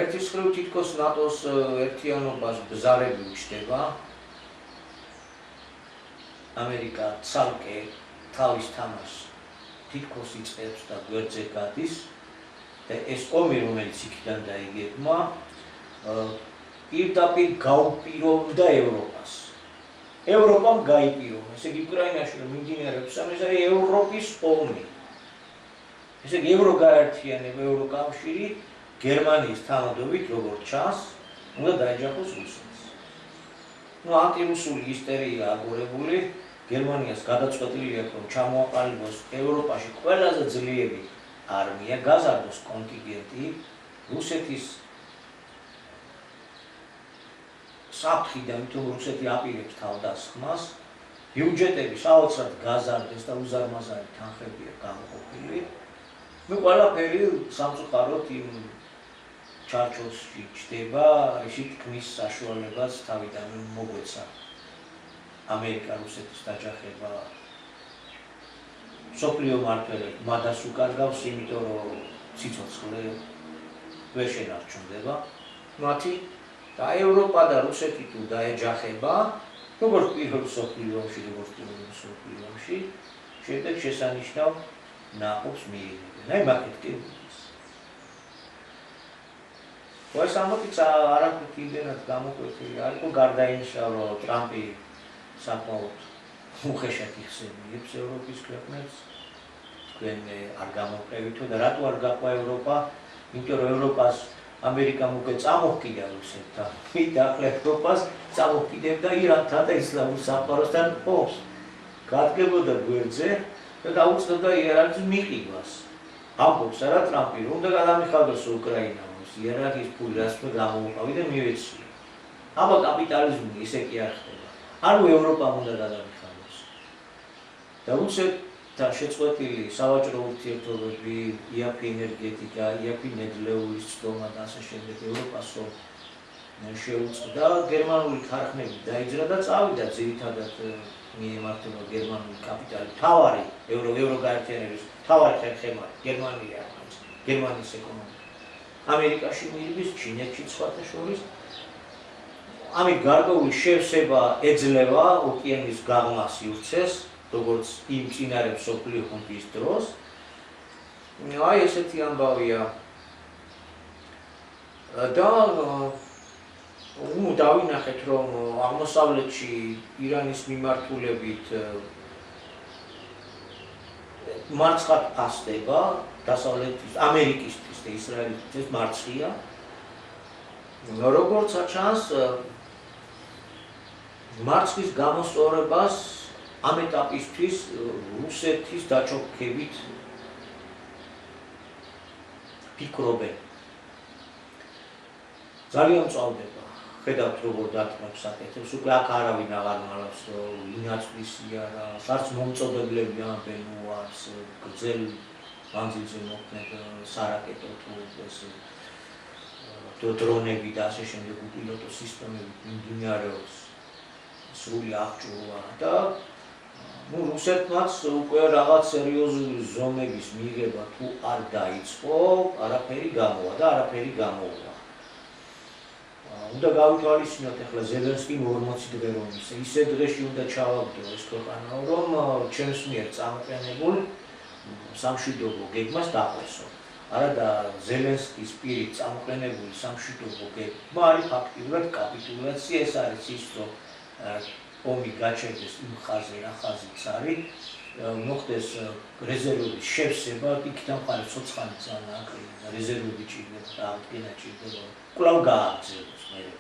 ერთის მხრივ თითქოს ნატოს ერთიანობას ბზარები უჩდება. ამერიკა ცალკე თავის თამაშს თითქოს იწყებს და გვერდზე გადის და ეს ომი, რომელიც იქიდან დაიგებმა, პირდაპირ გაუპირობდა ევროპას. ევროპამ გაიპირობა. ესე იგი, უკრაინაში რომ მიმდინარეობს ეს არის ევროპის ომი. ესე იგი, ევროგაერთიანება, ევროკავშირი გერმანიის თანადობით, როგორც ჩანს, უნდა დაეჯახოს რუსეთს. ანტირუსული ისტერია აგორებული. გერმანიას გადაწყვეტილი აქვს, რომ ჩამოაყალიბოს ევროპაში ყველაზე ძლიერი არმია, გაზარდოს კონტინგენტი რუსეთის საფრთხიდან, თუმცა რუსეთი აპირებს თავდასხმას, ბიუჯეტები საოცრად გაზარდეს და უზარმაზარი თანხებია გამოყოფილი. ყველაფერი სამწუხაროდ იმ ჩარჩოსში ჩდება, ისიც ქმნის საშუალებას თავიდანვე მოგვეცა. ამერიკა რუსეთის დაჯახება მსოფლიო მმართველები მადას უკარგავს, იმიტომ რომ ციცოცხლე ვერ შენარჩუნდება მათი და ევროპა და რუსეთი თუ დაეჯახება, როგორც პირველ მსოფლიო ომში, როგორც პირველ მსოფლიო ომში, შემდეგ შესანიშნავ ნაყოფს მიიღებენ. აი მაგით კი ეს ამბობიც არაფრით იმდენად გამოკვეთილი არ იყო, გარდა იმისა, რომ ტრამპი საკმაოდ უხეშად იხსენიებს ევროპის ქვეყნებს, თქვენ არ გამოვყევითო და რატო არ გაყვა ევროპა? იმიტომ რომ ევროპას ამერიკამ უკვე წამოჰკიდა რუსეთთან, მით ახლა ევროპას წამოჰკიდებდა ირანთან და ისლამურ სამყაროსთან ომს. გადგებოდა გვერდზე და დაუწევდა იერარქიის მიყიდვას. ამბობს რა ტრამპი რომ უნდა გადამიხადოს უკრაინა იერარქიის ფული რას უნდა გამოუყავი და მივეცი. აბა კაპიტალიზმი ისე კი არ ხდება. ანუ ევროპამ უნდა გადამიხადოს. და უცებთან შეწყვეტილი სავაჭრო ურთიერთობები, იაფი ენერგეტიკა, იაფი ნედლეულის წდომა და ასე შემდეგ ევროპას შეუწყდა გერმანული ქარხნები დაიძრა და წავიდა ძირითადად მიემართება გერმანული კაპიტალი. თავარი ევროგაერთიანების თავარი ხერხემალი გერმანია, გერმანიის ეკონომიკა. ამერიკაში მიდის, ჩინეთში სხვათა შორის. ამით გარკვეული შევსება ეძლევა ოკეანის გაღმას ივრცეს, როგორც იმ წინარე მსოფლიო ომის დროს. აი ესეთი ამბავია. და დავინახეთ რომ აღმოსავლეთში ირანის მიმართულებით მარცხად ფასდება, დასავლეთის ამერიკისთვის და ისრაელისთვის მარცხია. როგორც ჩანს მარცხის გამოსწორებას ამ ეტაპისთვის რუსეთის დაჩოქებით ფიქრობენ. ძალიან წავდება. ხედავთ როგორ დათმობს საკეთებს, უკვე აქ არავინ აღარ მალავს, რომ ინაცვლისი არა, არც მომწოდებლები ამბენ უარს, გრძელ მანძილზე მოქმედ სარაკეტო თუ დრონები და ასე შემდეგ უპილოტო სისტემები მიმდინარეობს სრული აღჭურვა და რუსეთმაც უკვე რაღაც სერიოზული ზომების მიღება თუ არ დაიწყო, არაფერი გამოვა და არაფერი გამოვა. უნდა გავითვალისწინოთ ახლა ზელენსკიმ 40 დღე რომ ისე დღეში უნდა ჩავაგდო ეს ქვეყანა რომ ჩემს მიერ წამოყენებულ სამშვიდობო გეგმას დაყვესო. არადა ზელენსკის პირით წამოყენებული სამშვიდობო გეგმა არის ფაქტიურად კაპიტულაცია. ეს არის ის რომ ომი გაჩერდეს იმ ხაზზე რა ხაზიც არის, მოხდეს რეზერვების შევსება, იქიდან მხარეს ცოცხალი ძალა აკრიბა, რეზერვები ჭირდება და აღდგენა ჭირდება, კვლავ გააგრძელოს მერე.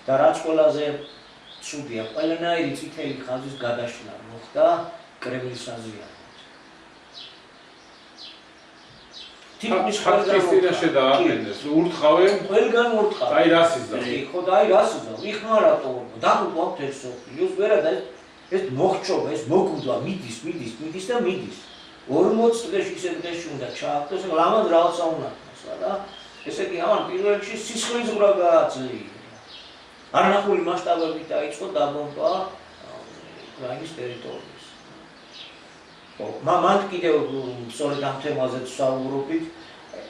და რაც ყველაზე ცუდია, ყველანაირი წითელი ხაზის გადაშლა მოხდა კრემლის საზიანოდ.
თითქმის ხალხის წინაშე დააყენეს, ურთხავენ,
ყველგან ურთხავენ.
აი რას იზრდა.
ხო და აი რას იზრდა. იხმარატო, დაგვიყვავთ ეს სოფლიოს, ვერა ეს მოხჭობა, ეს მოგვდვა, მიდის და მიდის. 40 დღეში ისე დღეში უნდა ჩააგდოს, ლამაზ რაღაცა უნდა ხსნა და ესე იგი ამან პირველ რიგში სისხლის ზღვრა გააძლიერა. არნახული მასშტაბებით დაიწყო დაბომბვა უკრაინის ტერიტორიას. მან კიდევ სწორედ ამ თემაზე ვსაუბრობთ,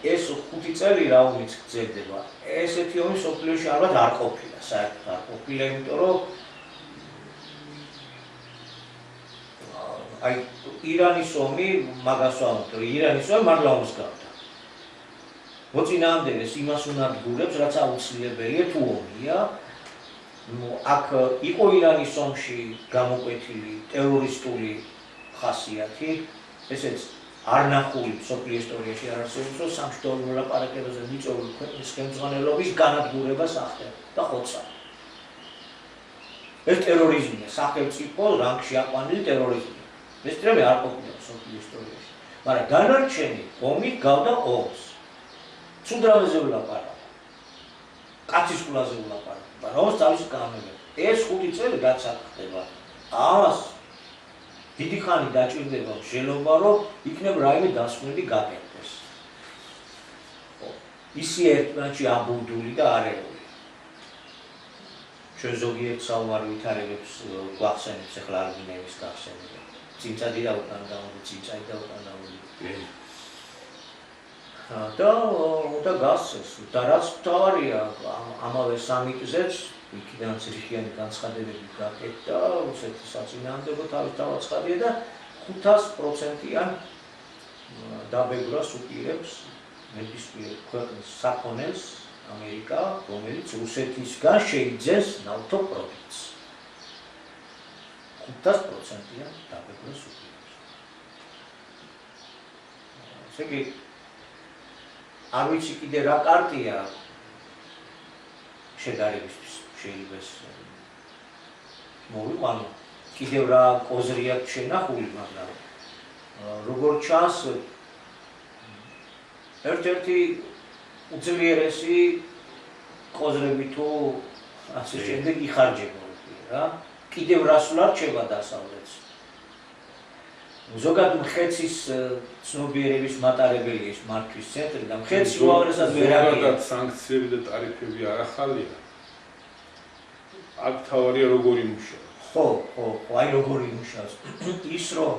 ეს 5 წელი რა ომიც გრძელდება. ესეთი ომი სოფლიოში ალბათ არ ყოფილა, საერთოდ არ ყოფილა, იმიტომ რომ აი ირანის ომი მაგას ვამბობ, რომ ირანის ომი მართლა ომს გავდა. მოწინააღმდეგეს იმას უნადგურებს, რაც აუცილებელია თუ ომია. აქ იყო ირანის ომში გამოკვეთილი ტერორისტული ხასიათი, ესეც არნახული სოფლიო ისტორიაში არ არსებობს, რომ სამშვიდობო მოლაპარაკებაზე მიწვეული ქვეყნის ხელმძღვანელობის განადგურებას ახდენდა და ხოცა. ეს ტერორიზმია, სახელმწიფო რანგში აყვანილი ტერორიზმია. ეს ტრემე არ ყოფილა სოფლიო ისტორიაში. მაგრამ დანარჩენი ომი გავდა ომს. ცუდ რამეზე ვლაპარაკ. კაცის კულაზე ვლაპარაკ. რომს თავის გამემეორე. ეს 5 წელი რაც აქ ხდება. ამას დიდი ხანი დაჭირდება შელობა, რომ იქნებ რაიმე დასკვნები გაკეთდეს. ისი ერთმანეთში აბურდული და არეული. ჩვენ ზოგიერთ საომარ ვითარებებს გვახსენებს ახლა არგინევის გახსენება. წინწადი და უკან გამოდი, წინწადი და უკან გამოდი. და გასცეს. და რაც თავარია ამავე სამიტზეც იქიდან ცრიხიანი განცხადებები გაკეთდა, რუსეთის საწინააღმდეგო თავის დავაცხადია და 500%-იან დაბეგვრას უპირებს ნებისმიერ ქვეყნის საქონელს ამერიკა, რომელიც რუსეთისგან შეიძენს ნავთო პროდუქტს. 500%-იან დაბეგვრას უპირებს. ესე იგი არ ვიცი კიდე რა კარტია შედარებისთვის შეიძლება ეს მოვიყვანო. კიდევ რა კოზრი აქვს შენახული, მაგრამ როგორც ჩანს, ერთ-ერთი უძლიერესი ყოზრები თუ ასე შემდეგ იხარჯებოდნენ რა. კიდევ რას ვლარჩება დასავლეთს. ზოგადად მხეცის ცნობიერების მატარებელი ის მართვის ცენტრი და მხეცი უაღრესად ვერ აღია.
ზოგადად სანქციები და ტარიფები არ ახალია. აქ თავარია როგორ იმუშავა.
ხო, აი როგორ იმუშავებს. ის რომ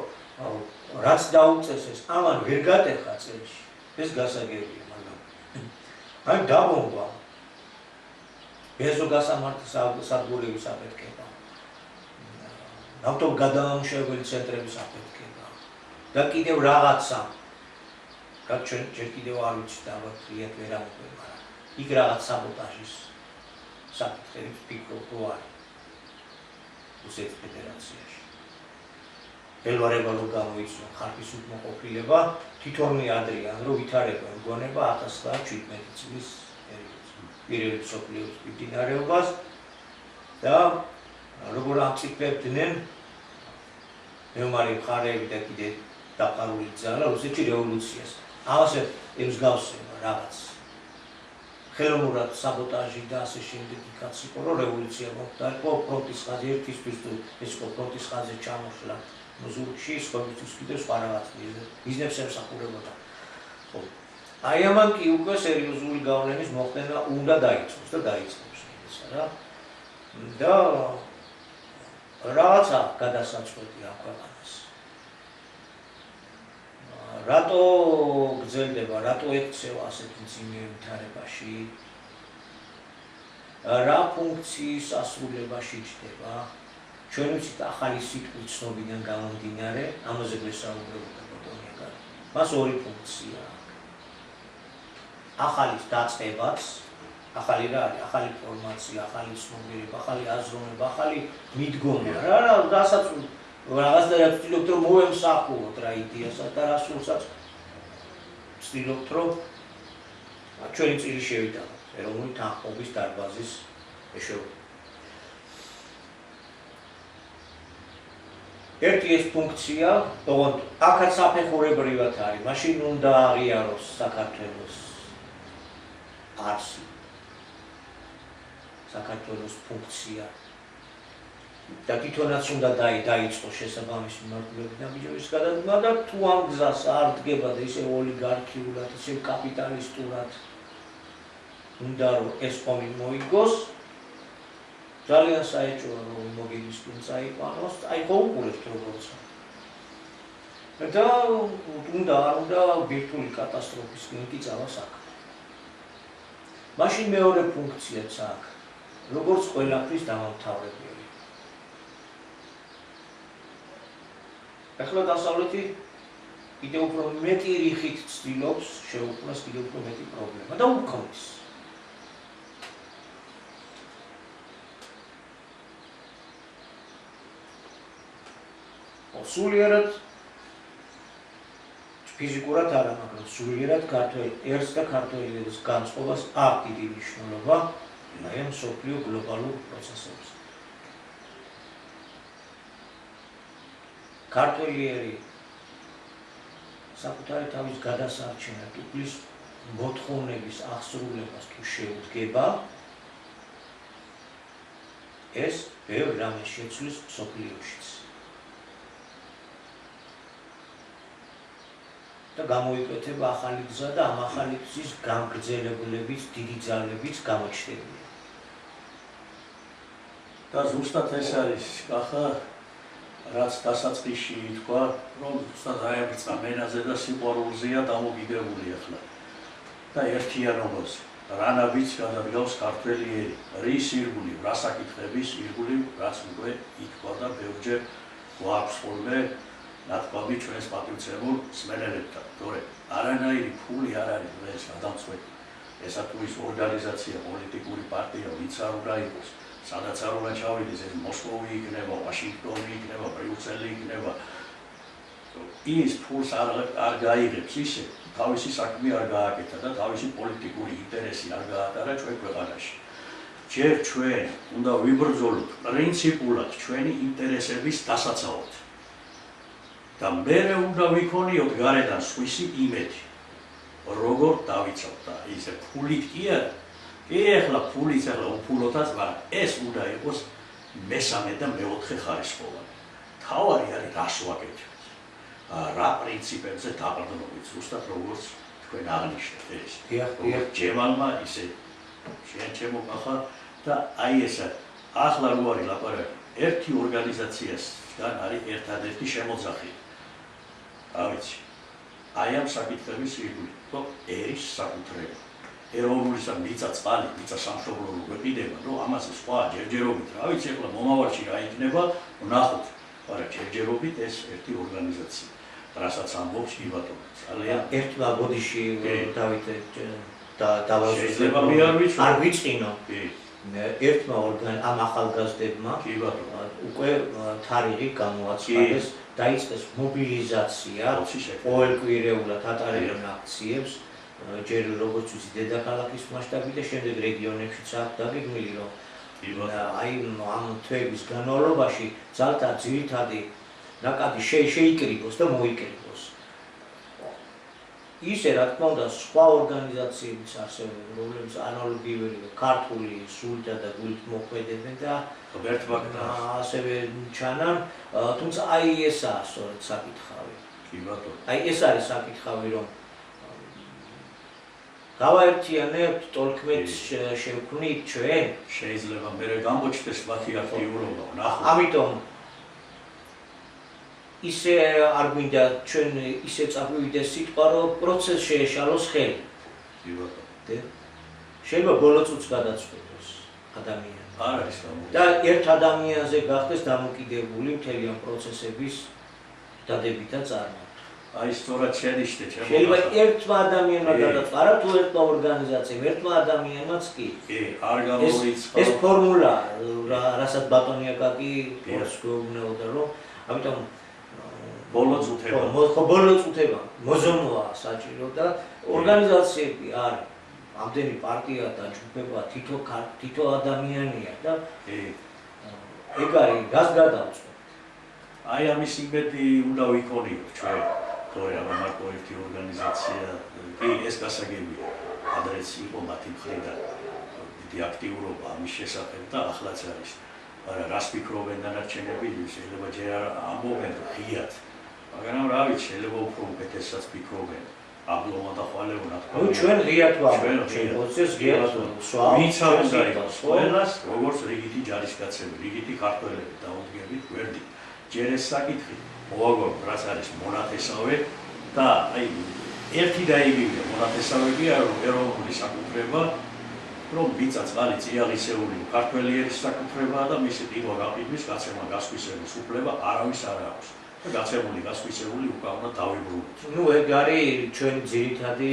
რაც დაუწეს ეს ამან ვერ გატეხა წელში. ეს გასაგებია, მაგრამ აი დაბომბვა. ბეზოგასამართლე სადგურების აფეთქება. ნავთობგადამამუშავებელი ცენტრების აფეთქება. და კიდევ რაღაცა. რაც ჩვენ კიდევ არ ვიცით ალბათ იეთ ვერ ამოყვება, მაგრამ იქ რაღაც საბოტაჟის საკითხები ფიქრობ რო არის. რუსეთის ფედერაციაში. ელვარება რომ გამოიწვია ხარკის უკმაყოფილება, თვითონი ადრიან რომ ვითარებენ გონება 1917 წლის პირველი მსოფლიო ომის მიმდინარეობას და როგორ ამწიფებდნენ მეომარი მხარეები და კიდე დაფარული ძალა რუსეთში რევოლუციას. ამაზე ემსგავსება რაღაც ხელოვნურად საბოტაჟი და ასე შემდეგ იქაც იყო რომ რევოლუცია მომხდარიყო ფრონტის ხაზი ერთისთვის თუ ეს იყო ფრონტის ხაზზე ჩამოშლა მოზურგში სხვებისთვის კიდევ სხვა რაღაც ბიზნეს ემსახურებოდა. ხო. აი ამან კი უკვე სერიოზული გავლენის მოხდენა უნდა დაიწყოს და დაიწყოს ესა რა. და რაღაცა გადასაწყვეტი ამ ქვეყანას. რატო გრძელდება, რატო ექცევა ასეთი მძიმე ვითარებაში? რა ფუნქციის ასრულებაში ჯდება? ჩვენ ვიცით ახალი სიტყვის ცნობიდან გამომდინარე, ამაზე გვესაუბრებოდა ბატონია. მას ორი ფუნქცია აქვს. ახალის დაწყებაც, ახალი რა არის, ახალი ფორმაცია, ახალი ცნობიერება, ახალი აზროვნება, ახალი მიდგომა. რა დასაწყვეტი რაღაც და რაც ვთქვით რომ მოემსახუროთ რა იდეასაც და რასურსაც ვცდილობთ რომ ჩვენი წილი შევიტანოთ ეროვნული თანხმობის დარბაზის მეშვეობით. ერთი ეს ფუნქცია, თუმცა აქაც საფეხურებრივად არის, მაშინ უნდა აღიაროს საქართველოს არსი, საქართველოს ფუნქცია. და თვითონაც უნდა დაიწყოს შესაბამისი მიმართულებით და ბიჭების გადადგმა და თუ ამ გზას არ დგება და ისე ოლიგარქიულად, ისე კაპიტალისტურად უნდა რომ ეს ხომი მოიგოს, ძალიან საეჭვოა რომ მოგილისკენ წაიყვანოს, აი ხო უყურებთ როგორც. და უნდა არ უნდა ბირთვული კატასტროფისკენ კი წავა საქმე. მაშინ მეორე ფუნქციაც აქვს, როგორც ყველაფრის დამამთავრებელი. ახლა დასავლეთი კიდევ უფრო მეტი რიხით ცდილობს შეუქმნას კიდევ უფრო მეტი პრობლემა და უქმნის. სულიერად ფიზიკურად არა, მაგრამ სულიერად ქართველ ერთს და ქართველის განწყობას აქვს დიდი მნიშვნელობა აი ამ მსოფლიო გლობალურ პროცესებში. ქართველიერი საკუთარი თავის გადასარჩენად უფლის მოთხოვნების აღსრულებას თუ შეუდგება, ეს ბევრ რამეს შეცვლის მსოფლიოშიც. და გამოიკვეთება ახალი გზა და ამ ახალი გზის გამგრძელებულების დიდი ძალებიც გამოჩნდება.
და ზუსტად ეს არის კახა რაც დასაწყისში ითქვა, რომ ზუსტად აერწყა მენაზე და სიყვარულზეა დამოკიდებული ახლა. და ერთიანობაზე. რანაბიც გადადგავს ქართველი ერი, რის ირგვლივ, რა საკითხების ირგვლივ, რაც უკვე ითქვა და ბევრჯერ გვაქვს ხოლმე ნათქვამი ჩვენს პატრიოტებულ მსმენელებთან. თორემ არანაირი ფული არ არის დღეს გადამწყვეტი. ესა თუ ის ორგანიზაცია, პოლიტიკური პარტია, ვინც არ უნდა იყოს, სადაც არ უნდა ჩავიდეს, ეს მოსკოვი იქნება, ვაშინგტონი იქნება, ბრიუსელი იქნება. ის ფულს არ გაიღებს ისე, თავისი საქმე არ გააკეთა და თავისი პოლიტიკური ინტერესი არ გაატარა ჩვენ ქვეყანაში. ჯერ ჩვენ უნდა ვიბრძოლოთ პრინციპულად ჩვენი ინტერესების დასაცავად. და მე უნდა ვიქონიოთ გარედან სხვისი იმედი. როგორ დავიცავთ და ისე ფულით კი არა. კი ახლა ფულიც ახლა უფულოთაც, მაგრამ ეს უნდა იყოს მესამე და მეოთხე ხარისხოვანი. თავარი არის რას ვაკეთებთ. რა პრინციპებზე დაყრდნობით, ზუსტად როგორც თქვენ აღნიშნეთ ეს.
დიახ.
ჯემალმა ისე შეჩემო კახა და აი ესა ახლა რო არის ლაპარაკი ერთი ორგანიზაციასგან არის ერთადერთი შემოძახი. რა ვიცი. აი ამ საკითხების ირგვლივ, რომ ერის საკუთრება. ეროვნულისა მიწა წყალი, მიწა სამშობლო გვეყიდება, რომ ამას სხვა ჯერჯერობით, რა ვიცი, ახლა მომავალში რა იქნება, ვნახოთ. მაგრამ ჯერჯერობით ეს ერთი ორგანიზაცია. რასაც ამბობს კი ბატონო. ძალიან
ერთმა ბოდიში დავით
შეიძლება მე არ
ვიცინო. ერთმა ამ ახალგაზრდებმა უკვე თარიღი გამოაცხადეს, დაიწყეს მობილიზაცია, ყოველკვირეულად ატარებენ აქციებს, ჯერ როგორც ვიცი დედაქალაქის მასშტაბით და შემდეგ რეგიონებშიც აქვს დაგეგმილი, რომ აი ამ თვეების განმავლობაში ძალთა ძირითადი ნაკადი შეიკრიბოს და მოიკრიბოს. ისე რა თქმა უნდა სხვა ორგანიზაციებიც არსებობენ, რომლებიც ანალოგიურია ქართული სულთა და გულით მოქმედებენ და ასევე ჩანან, თუმცა აი ესაა სწორედ საკითხავი.
კი ბატონო.
აი ეს არის საკითხავი, რომ გავაერთიანებთ თოლქმედს შევქმნით ჩვენ,
შეიძლება მე გამოჩნდეს მათი აქტიურობა, ნახოთ.
ამიტომ ისე არ გვინდა ჩვენ ისე წაგვივიდეს სიტყვა, რომ პროცესს შეეშალოს ხელი.
კი ბატონო.
შეიძლება ბოლო წუთს გადაწყვეტოს ადამიანი.
არ არის გამო.
და ერთ ადამიანზე გახდეს დამოკიდებული მთელი ამ პროცესების დადებითა წარმოება.
აი სწორად შენიშნე ჩემო.
შეიძლება ერთმა ადამიანმა გადაწყვეტოს, არა თუ ერთმა ორგანიზაციამ, ერთმა ადამიანმაც კი.
კი, არ გამორიცხა.
ეს ფორმულა, რასაც ბატონი აკაკი გვეუბნებოდა, რომ ამიტომ
ბოლო წუთება.
ბოლო წუთება მოზონვა საჭირო და ორგანიზაციები არის. ამდენი პარტია და ჯგუფება თითო ადამიანია და ეგ არის გას გადავწყვეტ.
აი ამის იმედი უნდა ვიქონიოთ ჩვენ. თორე ამ მარტო ერთი ორგანიზაცია კი ეს გასაგებია. ადრეც იყო მათი მხრიდან დიდი აქტიურობა ამის შესახებ და ახლაც არის. მაგრამ რას ფიქრობენ დანარჩენები, შეიძლება ჯერ არ ამბობენ ღიად. მაგრამ რა ვიცი, შეიძლება უფრო უკეთესაც ფიქრობენ. აბლომა და ხვალეუნა თქვა.
ნუ ჩვენ ღიად ვამბობთ, ჩვენ პროცესს ღიად სვა.
ვინც არ უნდა იყოს ყველას, როგორც რიგითი ჯარისკაცები, რიგითი ქართველები დაუდგებით გვერდით. ჯერ ეს საკითხი მოვაგოროთ, რაც არის მონათესავე და აი ერთი და იგივე მონათესავებია, რომ ეროვნული საკუთრება, რომ მიწა წყალი წიაღისეული ქართველი ერის საკუთრებაა და მისი ყიდვა გაყიდვის, გაცემა გასხვისების უფლება არავის არ აქვს. გაცემული გასხვისებული უკვე უნდა დავიბრუნოთ.
ნუ ეგ არის ჩვენი ძირითადი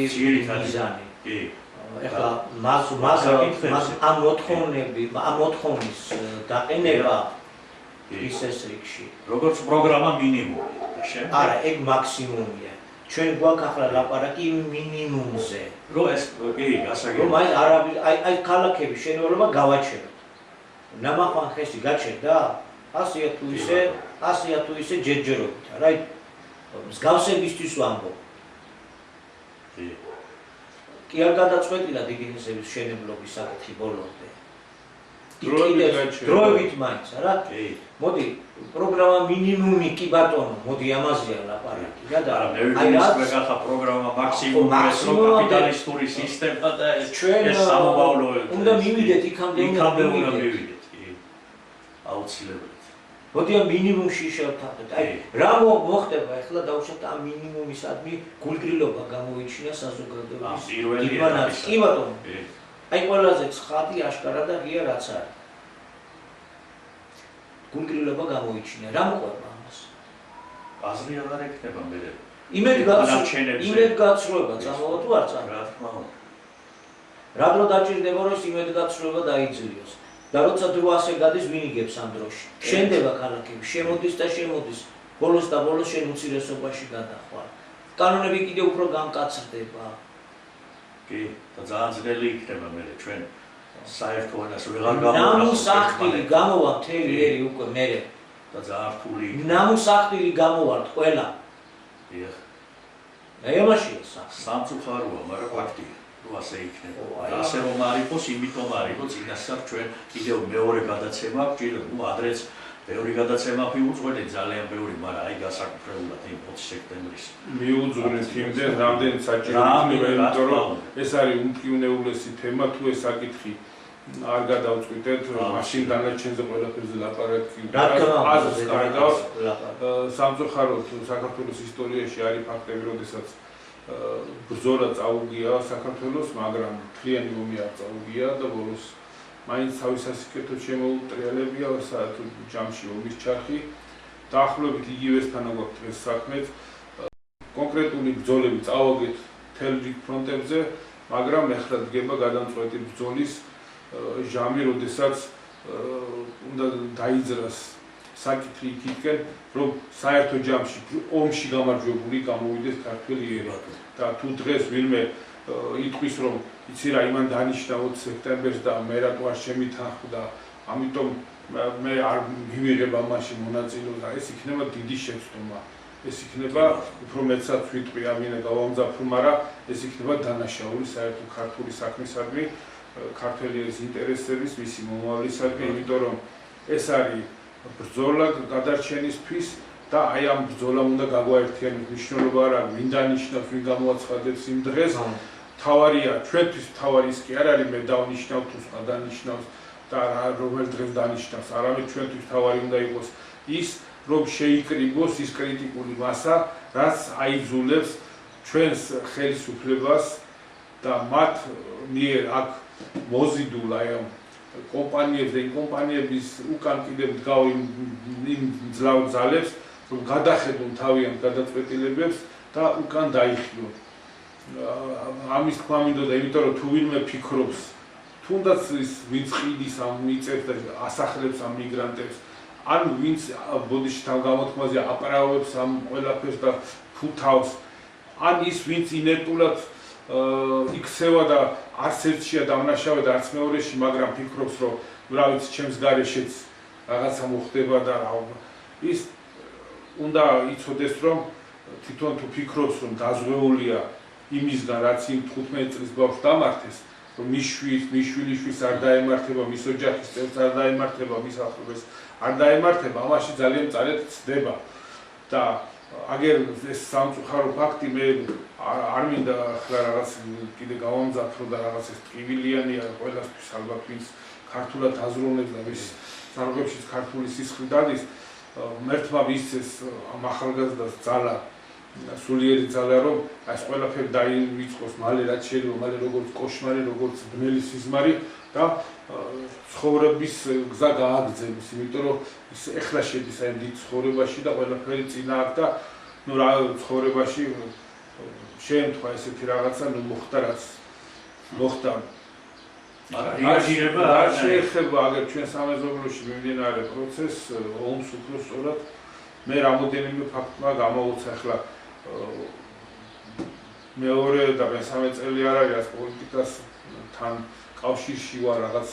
მიზანი.
კი.
ეხლა მას ამ მოთხოვნის დაყენება ის ეს რიგში.
როგორც პროგრამა მინიმუმი.
არა, ეგ მაქსიმუმია. ჩვენ გვაქვს ახლა ლაპარაკი მინიმუმზე.
რომ ეს კი გასაგებია.
რომ აი ქალაქების შენელობა გავაჩეროთ. ნამახვან ხესი გაჩერდა 100-ია თუ ისე ჯერჯერობით. რა მსგავსებისთვის ვამბობ. კი არ გადაწყვეტილა დინგისების შენებლობის საკითხი ბოლომდე. დროებით მაინც, არა? მოდი, პროგრამა მინიმუმი კი ბატონო, მოდი ამაზეა ლაპარაკი.
აი რა პროგრამა მაქსიმუმია, რომ კაპიტალისტური სისტემა და ეს სამომავლოები.
უნდა მივიდეთ იქამდე
უნდა მივიდეთ. აუცილებლად.
მოდი ამ მინიმუმში შევთავაზოთ. აი რა მოხდება ახლა დავუშვათ ამ მინიმუმისადმი გულგრილობა გამოიჩინა საზოგადოების დიბანას. კი ბატონო. აი ყველაზე ცხადი აშკარა და ღია რაც არის. გულგრილობა გამოიჩინა. რა მოყვება ამას?
აზრი არ ექნება მე.
იმედ გაცვლება წამოვა თუ არ წამოვა?
რა თქმა უნდა.
რა დრო დაჭირდება რომ ეს იმედ გაცვლება დაიძლიოს? და როცა დრო ასე გადის, ვინ იგებს ამ დროში? შენდება ქალაქები, შემოდის და შემოდის. ბოლოს და ბოლოს შენ უცირესობაში გადახვალ. კანონები კიდევ უფრო გამკაცრდება.
კი, და ძალიან ძნელი იქნება მე ჩვენ საერთო ენას ვეღარ გამოვანახავთ.
ნამუსახტილი გამოვა მთელი ერი უკვე მე.
და ძალიან რთული.
ნამუსახტილი გამოვართ ყველა.
დიახ.
ემაშია
სამწუხაროა, მაგრამ ფაქტია, რომ ასე იქნება. ასე რომ არ იყოს, იმიტომ არის, რომ წინასწარ ჩვენ კიდევ მეორე გადაცემა გვჭირდა, ადრეც ბევრი გადაცემა მიუძღვენეთ ძალიან ბევრი, მაგრამ აი გასაკუთრებულად იმ 20 სექტემბრის
მიუძღვნეთ იმდენ რამდენიც საჭირო იქნება, იმიტომ რომ ეს არის უმკივნეულესი თემა, თუ ეს საკითხი არ გადავწყვიტეთ, მაშინ დანარჩენზე ყველაფერზე ლაპარაკი აზრს კარგავს. სამწუხაროდ საქართველოს ისტორიაში არის ფაქტები, როდესაც ბრძოლა წაუგია საქართველოს, მაგრამ მთლიანი ომი არ წაუგია და ბოლოს მაინც თავის სასიკეთოდ შემოუტრიალებია საერთოდ ჯამში ომის ჩარხი. დაახლოებით იგივესთან აგვაქვს დღეს საქმეც. კონკრეტული ბრძოლები წავაგეთ მთელ რიგ ფრონტებზე, მაგრამ ეხლა დგება გადამწყვეტი ბრძოლის ჟამი, როდესაც უნდა დაიძრას საკითხი იქითკენ, რომ საერთო ჯამში ომში გამარჯვებული გამოვიდეს ქართველი ერა. და თუ დღეს ვინმე იტყვის, რომ იცი რა, იმან დანიშნა 20 სექტემბერს და მე რატო არ შემითანხმდა, ამიტომ მე არ მივიღებ ამაში მონაწილეობა, ეს იქნება დიდი შეცდომა. ეს იქნება უფრო მეცაც ვიტყვი, ამინა გავამძაფრ, მაგრამ ეს იქნება დანაშაული საერთო ქართული საქმისადმი, ქართველი ერის ინტერესების, მისი მომავლისადმი, იმიტომ რომ ეს არის ბრძოლა გადარჩენისთვის და აი ამ ბრძოლამ უნდა გაგვაერთიანოს, მნიშვნელობა არ აქვს, ვინ დანიშნავს, ვინ გამოაცხადებს იმ დღეს. თავარია, ჩვენთვის თავარი ის კი არ არის, მე დავნიშნავ თუ სხვა დანიშნავს და რომელ დღეს დანიშნავს, არამედ ჩვენთვის თავარი უნდა იყოს ის, რომ შეიკრიბოს ის კრიტიკული მასა, რაც აიძულებს ჩვენს ხელისუფლებას და მათ მიერ აქ მოზიდულ აი ამ კომპანიებს და იმ კომპანიების უკან კიდევ დგავ იმ ძლავ ძალებს, რომ გადახედონ თავიანთ გადაწყვეტილებებს და უკან დაიხიონ. ამის თქმა მინდოდა, იმიტომ რომ თუ ვინმე ფიქრობს, თუნდაც ის ვინც ყიდის ამ მიწებს და ასახლებს ამ მიგრანტებს, ან ვინც ბოდიში თან გამოთქმაზე აპარაობს ამ ყველაფერს და ფუთავს, ან ის ვინც ინერტულად იქცევა და არც ერთშია დამნაშავე და არც მეორეში, მაგრამ ფიქრობს, რომ რა ვიცი, ჩემს გარეშეც რაღაცა მოხდება და ის უნდა იცოდეს, რომ თვითონ თუ ფიქრობს, რომ დაზღვეულია იმისგან, რაც იმ 15 წლის ბავშვს დამართეს, რომ მის შვილიშვილს არ დაემართება, მის ოჯახის წევრს არ დაემართება, მის ახლობელს არ დაემართება, ამაში ძალიან მწარედ ცდება. და აგერ ეს სამწუხარო ფაქტი მე არ მინდა ახლა რაღაც კიდე გავამძაფრო და რაღაც ეს ტკივილიანია ყველასთვის ალბათ ვინც ქართულად აზროვნებს და ვის სარგებშიც ქართული სისხლი დადის, მერთმა მისცეს ამ ახალგაზრდას ძალა, სულიერი ძალა, რომ ეს ყველაფერი დაივიწყოს მალე რაც შეიძლება, მალე როგორც კოშმარი, როგორც ბნელი სიზმარი და ცხოვრების გზა გააგრძელოს, იმიტომ რომ ის ეხლა შედის აი დიდ ცხოვრებაში და ყველაფერი წინა აქვს და ნუ რა ცხოვრებაში შეემთხვა ესეთი რაღაცა, ნუ მოხდა რაც მოხდა.
რეაგირება
არ შეეხება აგერ ჩვენ სამეზობლოში მიმდინარე პროცესს, ომს უფრო სწორად მე რამოდენიმე ფაქტმა გამოვუცა ახლა მეორე და მესამე წელი არ არის პოლიტიკასთან კავშირში ვარ, რაღაც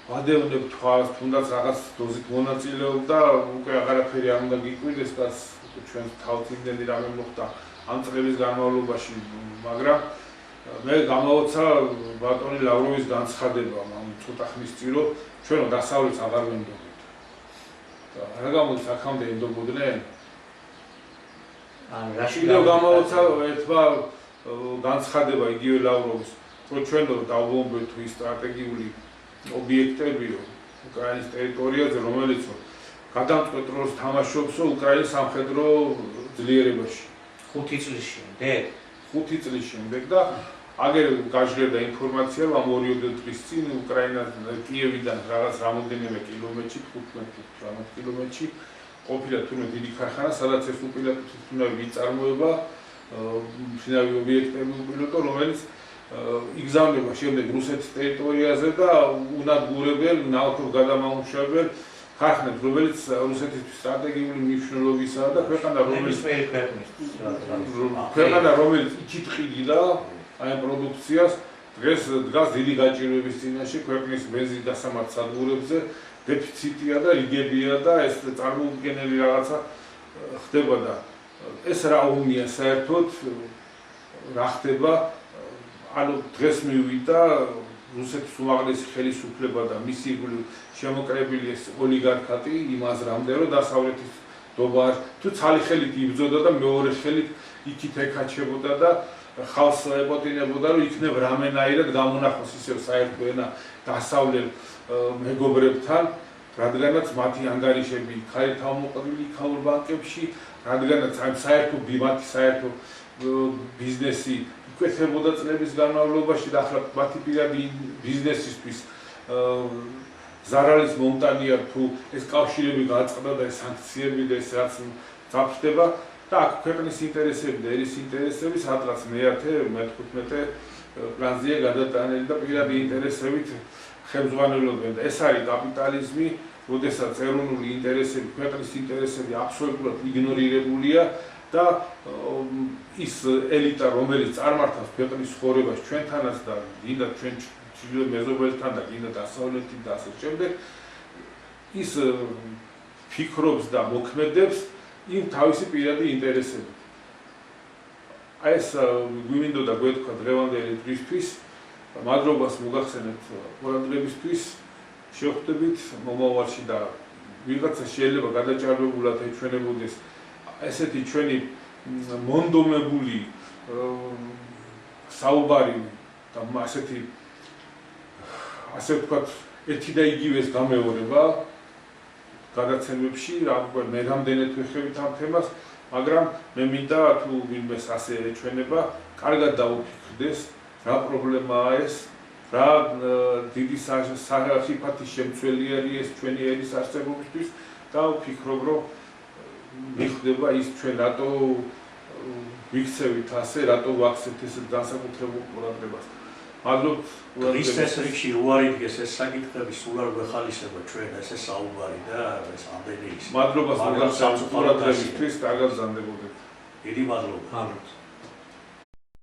ვადევნებ თვალს, თუნდაც რაღაც დოზით მონაწილეობ და უკვე აღარაფერი არ უნდა გიკვირდეს და ჩვენ თავთ იმდენი რამე მოხდა ამ წლების განმავლობაში, მაგრამ მე გამოვაცა ბატონი ლავროვის განცხადება ამ ცოტა ხნის წინ, რომ ჩვენო დასავლეთს აღარ ვენდობთ. და რა გამოდის აქამდე ენდობოდნენ?
ან რაში
კიდევ გამოვაცა ერთმა განცხადება იგივე ლავროვის, რომ ჩვენო დავბომბეთ ის სტრატეგიული ობიექტები უკრაინის ტერიტორიაზე, რომელიც გადამწყვეტ როლს თამაშობს უკრაინის სამხედრო ძლიერებაში.
5 წლის შემდეგ.
5 წლის შემდეგ და აგერ გაჟღერდა ინფორმაცია, რომ ამ 2 დღის წინ უკრაინას კიევიდან რაღაც რამოდენიმე კილომეტრში, 15-18 კილომეტრში ყოფილა თუნდაც დიდი ქარხანა, სადაც ეს უპილოტო ვიწარმოება, მშინავი ობიექტები უპილოტო, რომელიც იგზავნება შემდეგ რუსეთის ტერიტორიაზე და უნადგურებელ, ნავთობ გადამამუშავებელ ქარხნებს, რომელიც რუსეთის სტრატეგიული მნიშვნელობისაა და ქვეყანა, რომელიც იქით ყიდიდა აი ამ პროდუქციას, დღეს დგას დიდი გაჭირვების წინაშე ქვეყნის ბენზინის დასამართ სადგურებზე დეფიციტია და რიგებია და ეს წარმოუდგენელი რაღაცა ხდება და ეს რა უნია საერთოდ რა ხდება ანუ დღეს მივიდა რუსეთის უმაღლესი ხელისუფლება და მისი შემოკრებილი ეს ოლიგარქატი იმ აზრამდე რომ დასავლეთის დობა თუ ცალი ხელით იბრძოდა და მეორე ხელით იქით ეკაჩებოდა და ხალხს ეპოტინებოდა რომ იქნებ რამენაირად გამონახოს ისევ საერთო ენა დასავლელ მეგობრებთან რადგანაც მათი ანგარიშები ხარით თავმოყრილი იქაურ ბანკებში რადგანაც ამ საერთო ბიზნესი იკვეთებოდა წლების განმავლობაში და ახლა მათი პირადი ბიზნესისთვის ზარალის მომტანია თუ ეს კავშირები გაწყდა და ეს სანქციები და ეს რაც ძაფრდება და აქ ქვეყნის ინტერესები და ერის ინტერესები სადღაც მე-10-მე-15 პლანზეა გადატანილი და პირადი ინტერესებით ხელმძღვანელობენ და ეს არის კაპიტალიზმი, როდესაც ეროვნული ინტერესები, ქვეყნის ინტერესები აბსოლუტურად იგნორირებულია და ის ელიტა, რომელიც წარმართავს ქვეყნის ცხოვრებას ჩვენთანაც და გინდა ჩვენ ჩრდილოეთ მეზობელთან და გინდა დასავლეთით და ასე შემდეგ, ის ფიქრობს და მოქმედებს იმ თავისი პირადი ინტერესებით. აი ეს გვინდოდა გვეთქვა დღევანდელი დღისთვის, მადლობას მოგახსენებთ ყურადღებისთვის, შევხვდებით მომავალში და ვიღაცა შეიძლება გადაჭარბებულად ეჩვენებოდეს ესეთი ჩვენი მონდომებული საუბარი და ასე ვთქვათ ერთი და იგივეს გამეორება გადაცემებში, მე რამდენად ვეხებით ამ თემას, მაგრამ მე მინდა თუ ვინმეს ასე ეჩვენება, კარგად დაუფიქრდეს რა პრობლემაა ეს, რა დიდი სახიფათის შემცველი არის ეს ჩვენი ერის არსებობისთვის და ვფიქრობ, რომ მიხვდება ის ჩვენ რატო ვიქცევით ასე, რატო ვაქცევთ ეს განსაკუთრებულ ყურადღებას. მადლობთ
ქრისტეს რიგში უარიდგეს ეს საკითხები სულ არ გვეხალისება ჩვენ ესე საუბარი და ეს ამდენი ის.
მადლობას მოგახსენებთ ყურადღებისთვის, კარგად გზანდებოდეთ.
დიდი მადლობა.